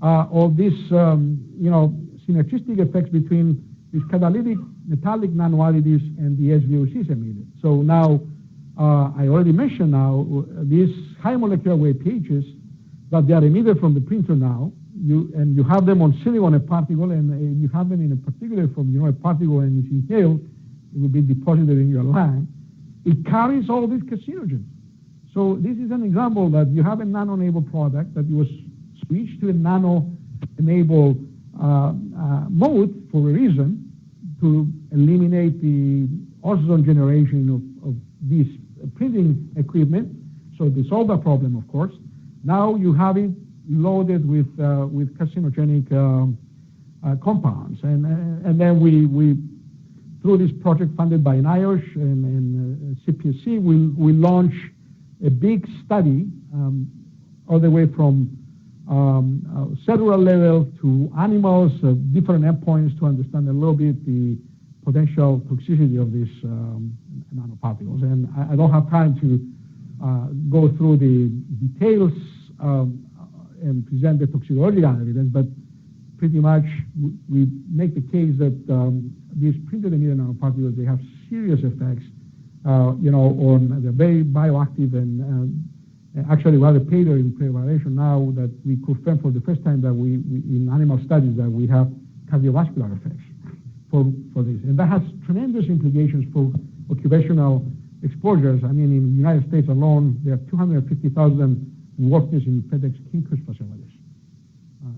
of this, synergistic effects between these catalytic metallic nanoadditives and the SVOCs emitted. So now, I already mentioned now, these high molecular weight pHs that they are emitted from the printer now, you have them on sitting on a particle, and you have them in a particular form, a particle, and it's inhaled, it will be deposited in your lung. It carries all these carcinogens. So this is an example that you have a nano-enabled product that was switched to a nano-enabled mode for a reason, to eliminate the ozone generation of this printing equipment. So they solve that problem, of course. Now you have it loaded with carcinogenic compounds, and then we through this project funded by NIOSH and CPSC, we launch a big study all the way from cellular level to animals, different endpoints to understand a little bit the potential toxicity of these nanoparticles. And I don't have time to go through the details and present the toxicological evidence, but pretty much we make the case that these printed emitted nanoparticles, they have serious effects, on they're very bioactive, and actually we have a paper in preparation now that we confirm for the first time that we in animal studies that we have cardiovascular effects for this, and that has tremendous implications for occupational exposures. I mean, in the United States alone, there are 250,000 workers in FedEx Kinko's facilities.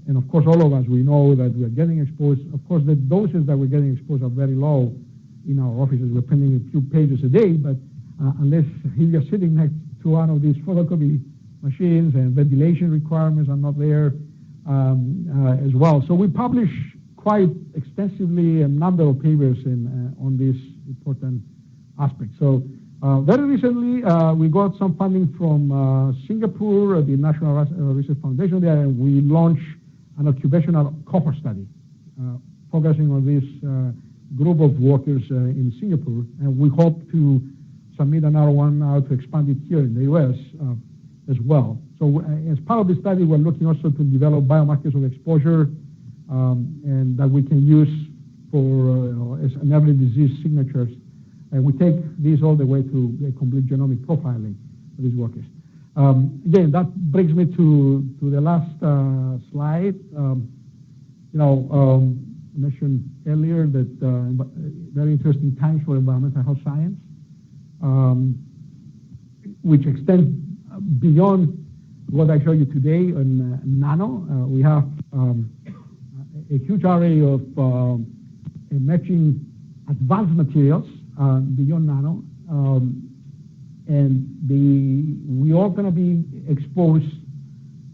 And of course, all of us, we know that we are getting exposed. Of course, the doses that we're getting exposed are very low in our offices. We're printing a few pages a day, but unless you're sitting next to one of these photocopy machines, and ventilation requirements are not there as well. So we publish quite extensively a number of papers on this important aspect. So very recently, we got some funding from Singapore, the National Research Foundation there, and we launched an occupational cohort study focusing on this group of workers in Singapore, and we hope to submit another one now to expand it here in the U.S. As well. So as part of the study, we're looking also to develop biomarkers of exposure and that we can use for as an early disease signatures. And we take these all the way to a complete genomic profiling for these workers. Again, that brings me to the last slide. I mentioned earlier that very interesting times for environmental health science, which extends beyond what I showed you today on nano. We have a huge array of emerging advanced materials beyond nano, and we are going to be exposed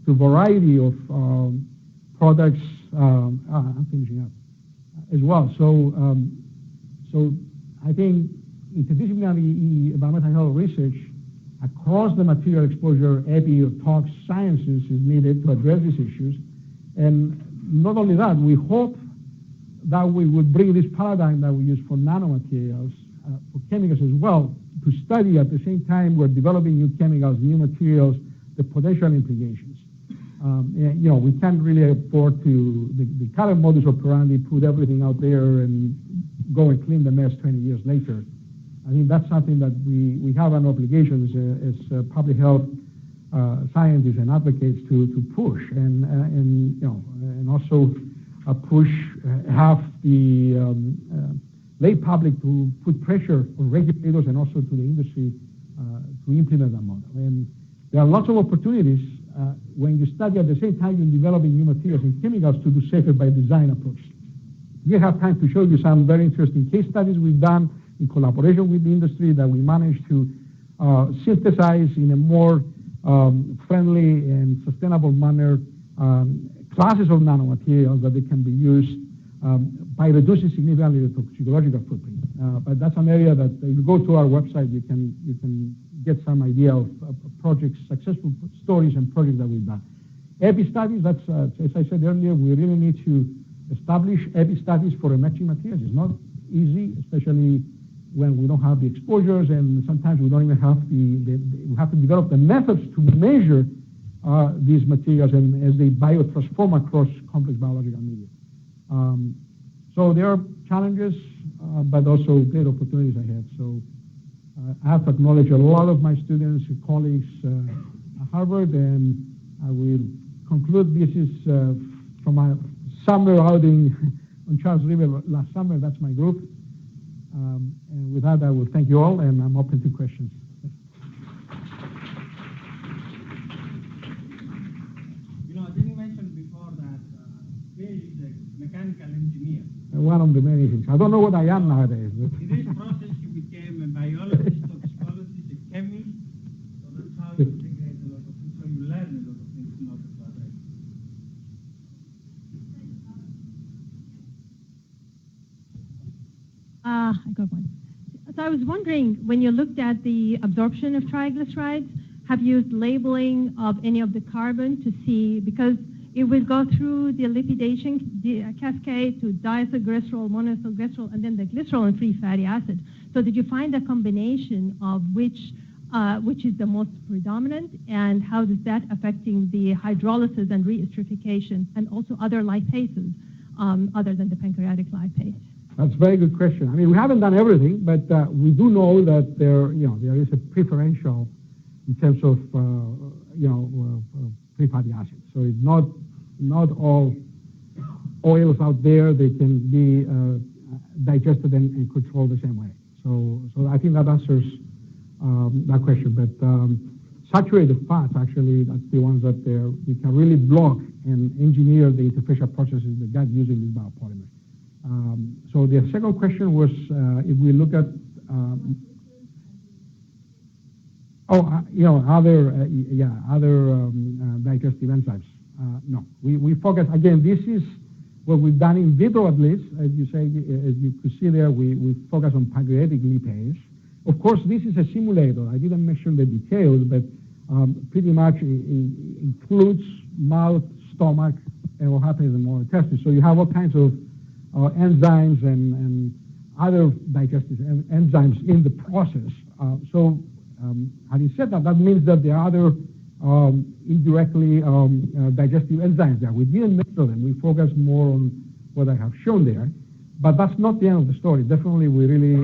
to a variety of products. I'm finishing up as well. So I think interdisciplinary environmental health research across the material exposure, epi, or tox sciences is needed to address these issues. And not only that, we hope that we will bring this paradigm that we use for nanomaterials for chemicals as well, to study at the same time we're developing new chemicals, new materials, the potential implications. We can't really afford to, the current modus operandi, put everything out there and go and clean the mess 20 years later. I think that's something that we have an obligation as public health scientists and advocates to push, and also push, have the lay public to put pressure on regulators and also to the industry to implement that model. And there are lots of opportunities when you study at the same time you're developing new materials and chemicals to do safer by design approach. We have time to show you some very interesting case studies we've done in collaboration with the industry that we managed to synthesize in a more friendly and sustainable manner classes of nanomaterials that they can be used by reducing significantly the toxicological footprint. But that's an area that if you go to our website, you can get some idea of projects, successful stories and projects that we've done. Epi studies, that's, as I said earlier, we really need to establish epi studies for emerging materials. It's not easy, especially when we don't have the exposures, and sometimes we don't even have we have to develop the methods to measure these materials and as they biotransform across complex biological media. So there are challenges, but also great opportunities ahead. So I have to acknowledge a lot of my students and colleagues at Harvard, and I will conclude this is from my summer outing on Charles River last summer. That's my group. And with that, I will thank you all, and I'm open to questions. You know, I didn't mention before that Bill is a mechanical engineer. One of the many things. I don't know what I am nowadays. In this process, you became a biologist, toxicologist, a chemist. So that's how you integrate a lot of things. So you learn a lot of things in order to address. I got one. So I was wondering, when you looked at the absorption of triglycerides, have you used labeling of any of the carbon to see, because it will go through the lipidation cascade to diacylglycerol, monosylglycerol, and then the glycerol and free fatty acid. So did you find a combination of which is the most predominant, and how is that affecting the hydrolysis and reesterification, and also other lipases other than the pancreatic lipase? That's a very good question. I mean, we haven't done everything, but we do know that there is a preferential in terms of free fatty acids. So it's not all oils out there. They can be digested and controlled the same way. So I think that answers that question. But saturated fats, actually, that's the ones that we can really block and engineer the interfacial processes that got using these biopolymers. So the second question was if we look at other digestive enzymes. No, we focus again. This is what we've done in vitro, at least, as you say, as you could see there. We focus on pancreatic lipase. Of course, this is a simulator. I didn't mention the details, but pretty much it includes mouth, stomach, and what happens in the intestines. So you have all kinds of enzymes and other digestive enzymes in the process. Having said that, that means that there are other indirectly digestive enzymes there. We didn't measure them. We focus more on what I have shown there. But that's not the end of the story. Definitely, we're really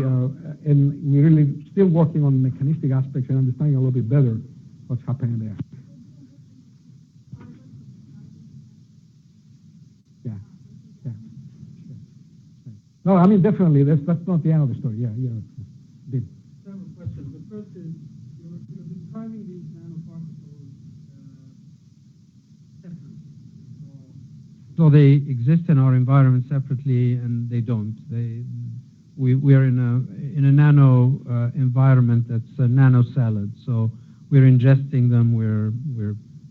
still working on mechanistic aspects and understanding a little bit better what's happening there. No, I mean, definitely, that's not the end of the story. Yeah. Several questions. The first is, you're describing these nanoparticles separately. So they exist in our environment separately, and they don't. We are in a nano environment that's a nano salad. So we're ingesting them, we're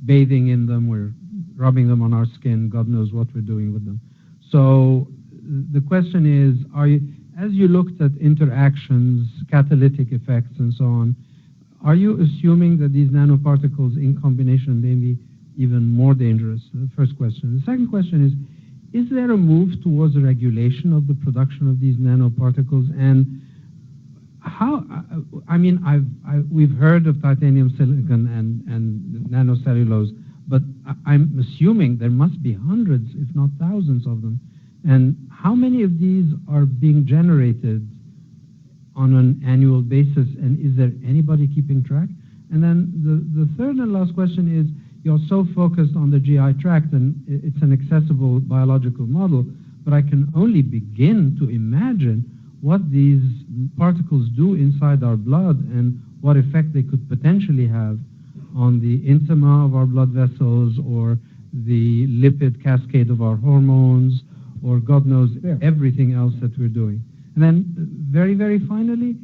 bathing in them, we're rubbing them on our skin. God knows what we're doing with them. So the question is, as you looked at interactions, catalytic effects, and so on, are you assuming that these nanoparticles in combination may be even more dangerous? The first question. The second question is there a move towards a regulation of the production of these nanoparticles? And how, I mean, we've heard of titanium, silicon, and nanocellulose, but I'm assuming there must be hundreds, if not thousands of them. And how many of these are being generated on an annual basis, and is there anybody keeping track? And then the third and last question is, you're so focused on the GI tract, and it's an accessible biological model, but I can only begin to imagine what these particles do inside our blood and what effect they could potentially have on the intima of our blood vessels, or the lipid cascade of our hormones, or God knows everything else that we're doing. And then very, very finally,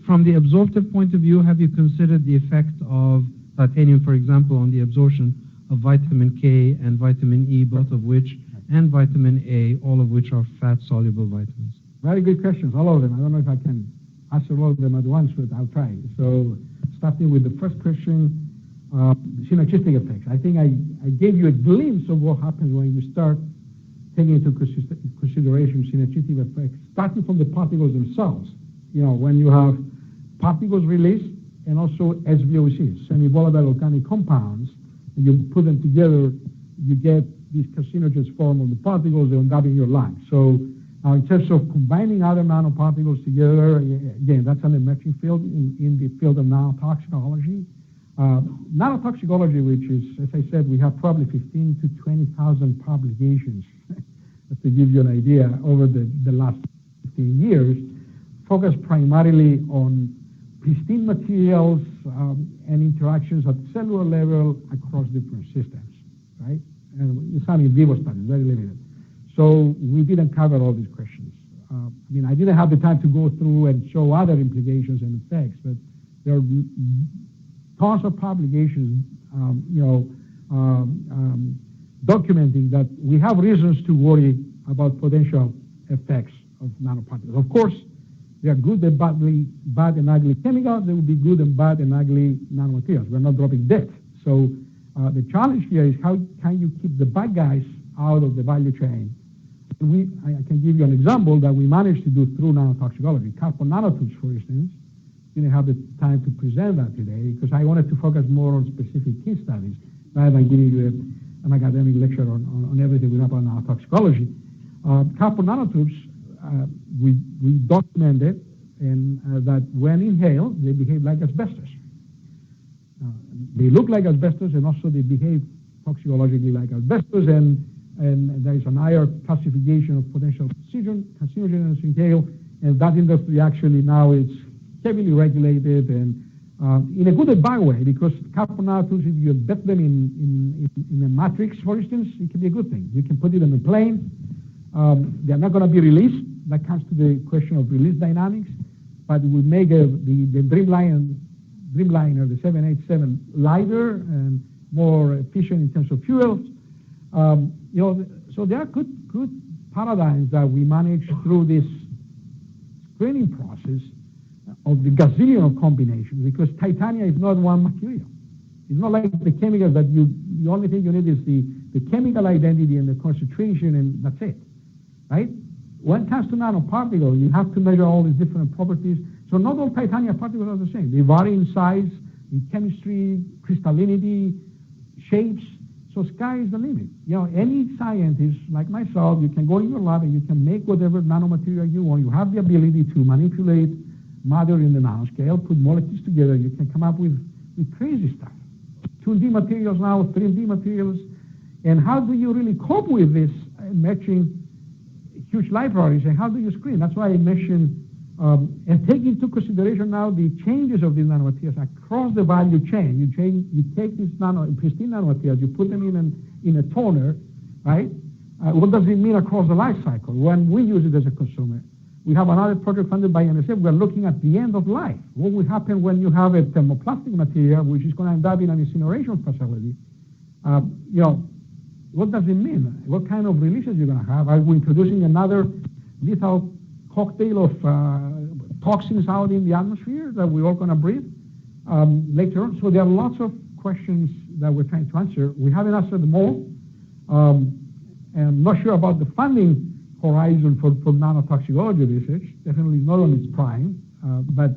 from the absorptive point of view, have you considered the effect of titanium, for example, on the absorption of vitamin K and vitamin E, both of which, and vitamin A, all of which are fat-soluble vitamins? Very good questions, all of them. I don't know if I can answer all of them at once, but I'll try. So starting with the first question, synergistic effects. I think I gave you a glimpse of what happens when you start taking into consideration synergistic effects, starting from the particles themselves. When you have particles released and also SVOCs, semi-volatile organic compounds, and you put them together, you get these carcinogens form of the particles that end up in your lungs. So in terms of combining other nanoparticles together, again, that's an emerging field in the field of nanotoxicology. Nanotoxicology, which is, as I said, we have probably 15 to 20,000 publications, to give you an idea, over the last 15 years, focus primarily on pristine materials and interactions at cellular level across different systems, right? And some in vivo studies, very limited. So we didn't cover all these questions. I didn't have the time to go through and show other implications and effects, but there are tons of publications, documenting that we have reasons to worry about potential effects of nanoparticles. Of course, there are good and bad and ugly chemicals. There will be good and bad and ugly nanomaterials. We're not dropping dead. So the challenge here is how can you keep the bad guys out of the value chain? I can give you an example that we managed to do through nanotoxicology. Carbon nanotubes, for instance, didn't have the time to present that today because I wanted to focus more on specific case studies rather than giving you an academic lecture on everything we know about nanotoxicology. Carbon nanotubes, we documented that when inhaled, they behave like asbestos. They look like asbestos, and also they behave toxicologically like asbestos, and there is an higher classification of potential carcinogens inhaled, and that industry actually now is heavily regulated, and in a good and bad way, because carbon nanotubes, if you embed them in a matrix, for instance, it can be a good thing. You can put it in a plane. They're not going to be released. That comes to the question of release dynamics, but it will make the Dreamliner, the 787, lighter and more efficient in terms of fuels. So there are good paradigms that we manage through this screening process of the gazillion of combinations, because titanium is not one material. It's not like the chemicals that the only thing you need is the chemical identity and the concentration, and that's it, right? When it comes to nanoparticles, you have to measure all these different properties. So not all titanium particles are the same. They vary in size, in chemistry, crystallinity, shapes. So sky is the limit. Any scientist like myself, you can go in your lab and you can make whatever nanomaterial you want. You have the ability to manipulate matter in the nanoscale, put molecules together. You can come up with crazy stuff. 2D materials now, 3D materials. And how do you really cope with this matching huge libraries, and how do you screen? That's why I mentioned and take into consideration now the changes of these nanomaterials across the value chain. You take these pristine nanomaterials, you put them in a toner, right? What does it mean across the life cycle when we use it as a consumer? We have another project funded by NSF. We're looking at the end of life. What will happen when you have a thermoplastic material which is going to end up in an incineration facility? What does it mean? What kind of releases you're going to have? Are we introducing another lethal cocktail of toxins out in the atmosphere that we're all going to breathe later on? So there are lots of questions that we're trying to answer. We haven't answered them all. And I'm not sure about the funding horizon for nanotoxicology research. Definitely not on its prime. But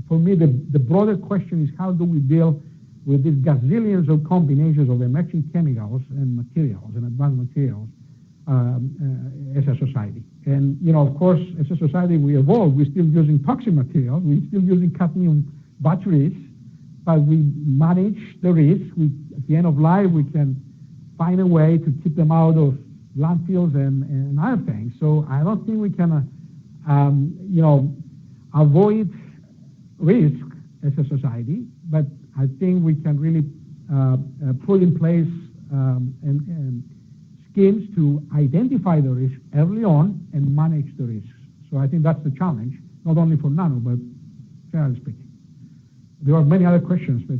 for me, the broader question is how do we deal with these gazillions of combinations of emerging chemicals and materials and advanced materials as a society. And, of course, as a society, we evolved. We're still using toxic materials. We're still using cadmium batteries, but we manage the risk. At the end of life, we can find a way to keep them out of landfills and other things. So I don't think we can, avoid risk as a society, but I think we can really put in place schemes to identify the risk early on and manage the risks. So I think that's the challenge, not only for nano, but generally speaking. There are many other questions, but...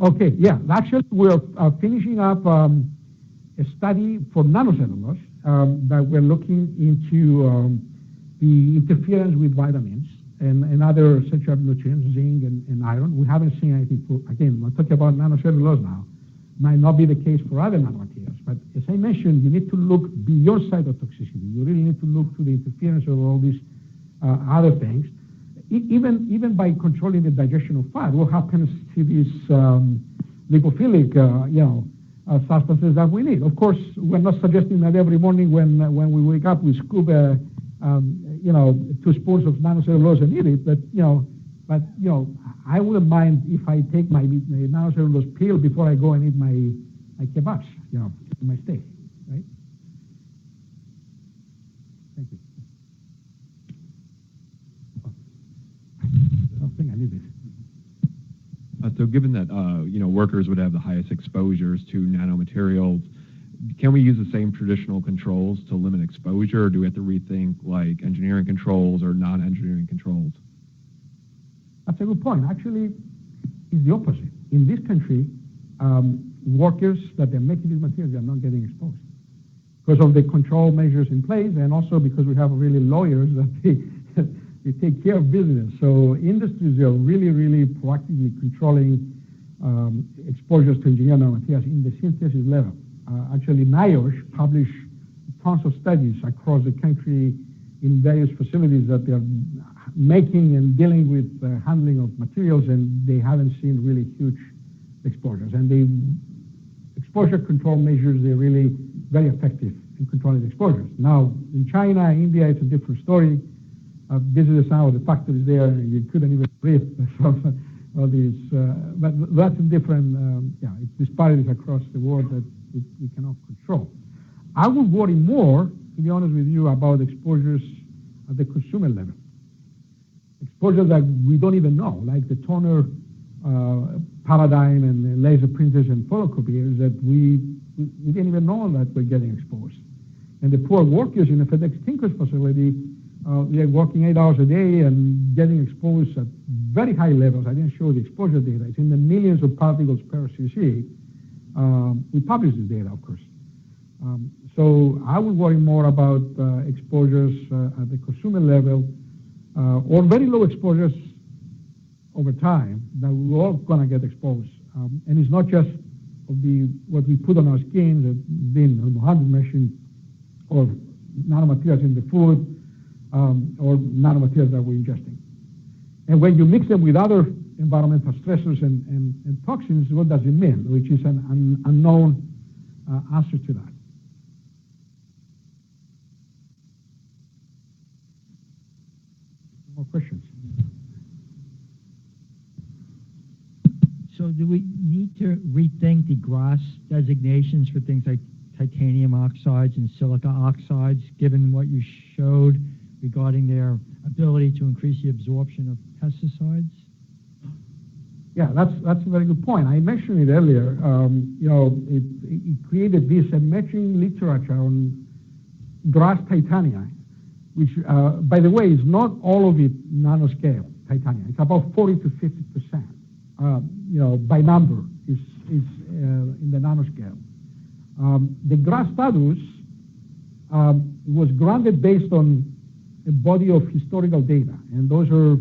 okay, yeah. Actually, we're finishing up a study for nanocellulose that we're looking into the interference with vitamins. and other essential nutrients, zinc and iron. We haven't seen anything for, again, we're talking about nanocellulose now. Might not be the case for other nanomaterials, but as I mentioned, you need to look beyond cytotoxicity. You really need to look to the interference of all these other things. Even by controlling the digestion of fat, what happens to these lipophilic, substances that we need? Of course, we're not suggesting that every morning when we wake up we scoop 2 spoons of nanocellulose and eat it, but I wouldn't mind if I take my nanocellulose pill before I go and eat my kebabs, my steak, right? Thank you. I don't think I need this. So given that, workers would have the highest exposures to nanomaterials, can we use the same traditional controls to limit exposure, or do we have to rethink like engineering controls or non-engineering controls? That's a good point. Actually, it's the opposite. In this country, workers that are making these materials are not getting exposed because of the control measures in place, and also because we have really lawyers that they take care of business. So industries are really, really proactively controlling exposures to engineered nanomaterials in the synthesis level. Actually, NIOSH published tons of studies across the country in various facilities that they are making and dealing with handling of materials, and they haven't seen really huge exposures. And the exposure control measures, they're really very effective in controlling exposures. Now, in China, India, it's a different story. I've visited some of the factories there, and you couldn't even breathe from all these. But that's a different, it's disparities across the world that we cannot control. I would worry more, to be honest with you, about exposures at the consumer level. Exposures that we don't even know, like the toner paradigm and the laser printers and photocopiers that we didn't even know that we're getting exposed. And the poor workers in the FedEx Tinkers facility, they're working 8 hours a day and getting exposed at very high levels. I didn't show the exposure data. It's in the millions of particles per cc. We publish this data, of course. So I would worry more about exposures at the consumer level, or very low exposures over time that we're all going to get exposed. And it's not just of what we put on our skin, that being Mohammed mentioned, or nanomaterials in the food, or nanomaterials that we're ingesting. And when you mix them with other environmental stressors and toxins, what does it mean? Which is an unknown answer to that. More questions? So do we need to rethink the GRAS designations for things like titanium oxides and silica oxides, given what you showed regarding their ability to increase the absorption of pesticides? Yeah, that's a very good point. I mentioned it earlier. It created this emerging literature on GRAS titania, which, by the way, is not all of it nanoscale titania. It's about 40 to 50%. By number is in the nanoscale. The GRAS status was granted based on a body of historical data, and those are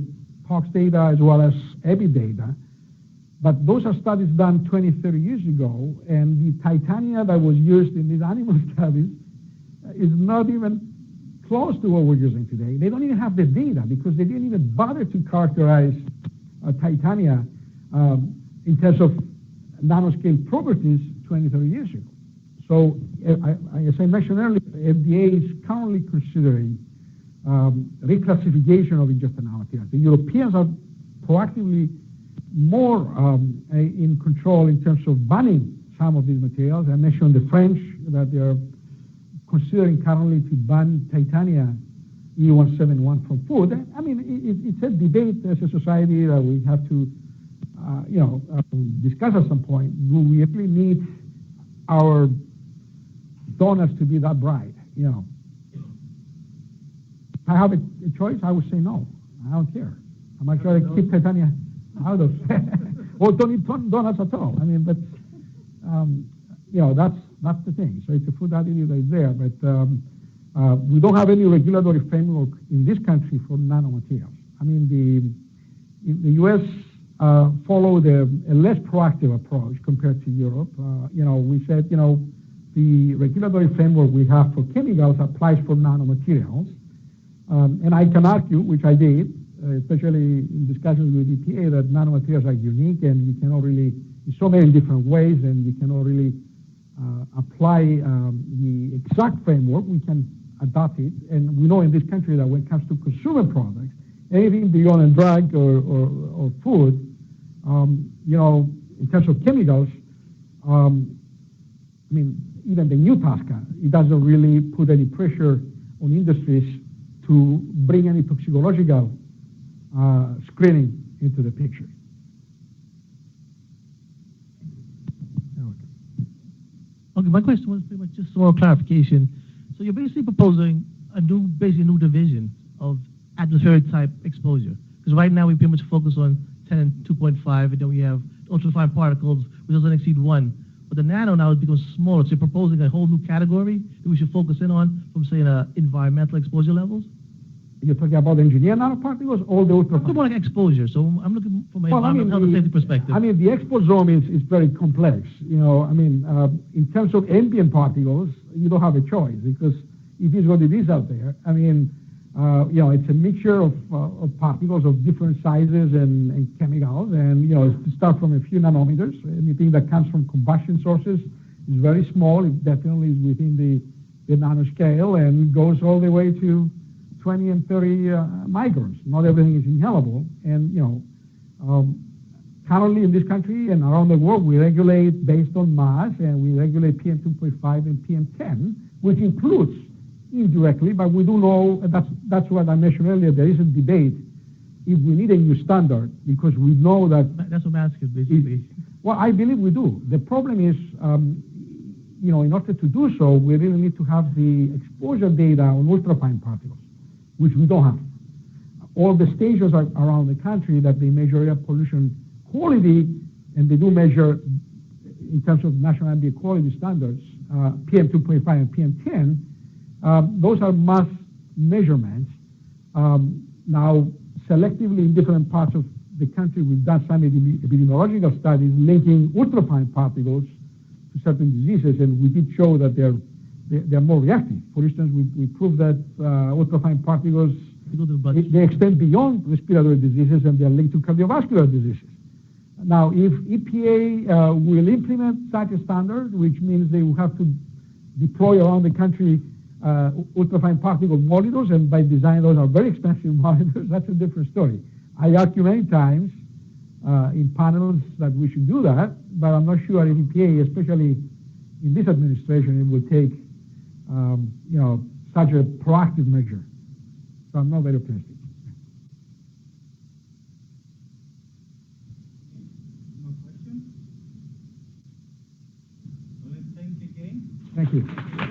POX data as well as EBI data. But those are studies done 20, 30 years ago, and the titania that was used in these animal studies is not even close to what we're using today. They don't even have the data because they didn't even bother to characterize titania in terms of nanoscale properties 20, 30 years ago. So, as I mentioned earlier, FDA is currently considering reclassification of ingested nanomaterials. The Europeans are proactively more in control in terms of banning some of these materials. I mentioned the French that they are considering currently to ban titania E171 from food. I mean, it's a debate as a society that we have to discuss at some point. Do we really need our donuts to be that bright? If I have a choice, I would say no. I don't care. I might try to keep titania out of or don't eat donuts at all. I mean, but that's the thing. So it's a food additive that is there, but we don't have any regulatory framework in this country for nanomaterials. I mean, the U.S. Followed a less proactive approach compared to Europe. We said, the regulatory framework we have for chemicals applies for nanomaterials. And I can argue, which I did, especially in discussions with EPA, that nanomaterials are unique and you cannot really, in so many different ways, and you cannot really apply the exact framework. We can adopt it. And we know in this country that when it comes to consumer products, anything beyond a drug or food, in terms of chemicals, I mean, even the new TSCA, it doesn't really put any pressure on industries to bring any toxicological screening into the picture. Okay, my question was pretty much just more clarification. So you're basically proposing a new division of atmospheric type exposure. Because right now we pretty much focus on 10 and 2.5, and then we have ultrafine particles, which doesn't exceed 1. But the nano now becomes smaller, so you're proposing a whole new category that we should focus in on from, say, environmental exposure levels? You're talking about engineered nanoparticles or the ultrafine? I'm talking about like exposure, so I'm looking from an environmental health and safety perspective. I mean, the exposome is very complex. In terms of ambient particles, you don't have a choice, because it is what it is out there. I mean, it's a mixture of particles of different sizes and chemicals, and to start from a few nanometers. Anything that comes from combustion sources is very small. It definitely is within the nanoscale, and goes all the way to 20 and 30 microns. Not everything is inhalable, and currently in this country and around the world, we regulate based on mass, and we regulate PM 2.5 and PM10, which includes indirectly, but we do know, that's what I mentioned earlier, there is a debate if we need a new standard, because we know that... That's what I'm asking, basically. Well, I believe we do. The problem is, in order to do so, we really need to have the exposure data on ultrafine particles, which we don't have. All the stations are around the country that they measure air pollution quality, and they do measure, in terms of national ambient quality standards, PM 2.5 and PM 10, those are mass measurements. Now, selectively in different parts of the country, we've done some epidemiological studies linking ultrafine particles to certain diseases, and we did show that they're more reactive. For instance, we proved that ultrafine particles, they extend beyond respiratory diseases, and they're linked to cardiovascular diseases. Now, if EPA will implement such a standard, which means they will have to deploy around the country ultrafine particle monitors, and by design those are very expensive monitors, that's a different story. I argue many times in panels that we should do that, but I'm not sure if EPA, especially in this administration, it will take such a proactive measure. So I'm not very optimistic. No questions? Well, thank you again. Thank you.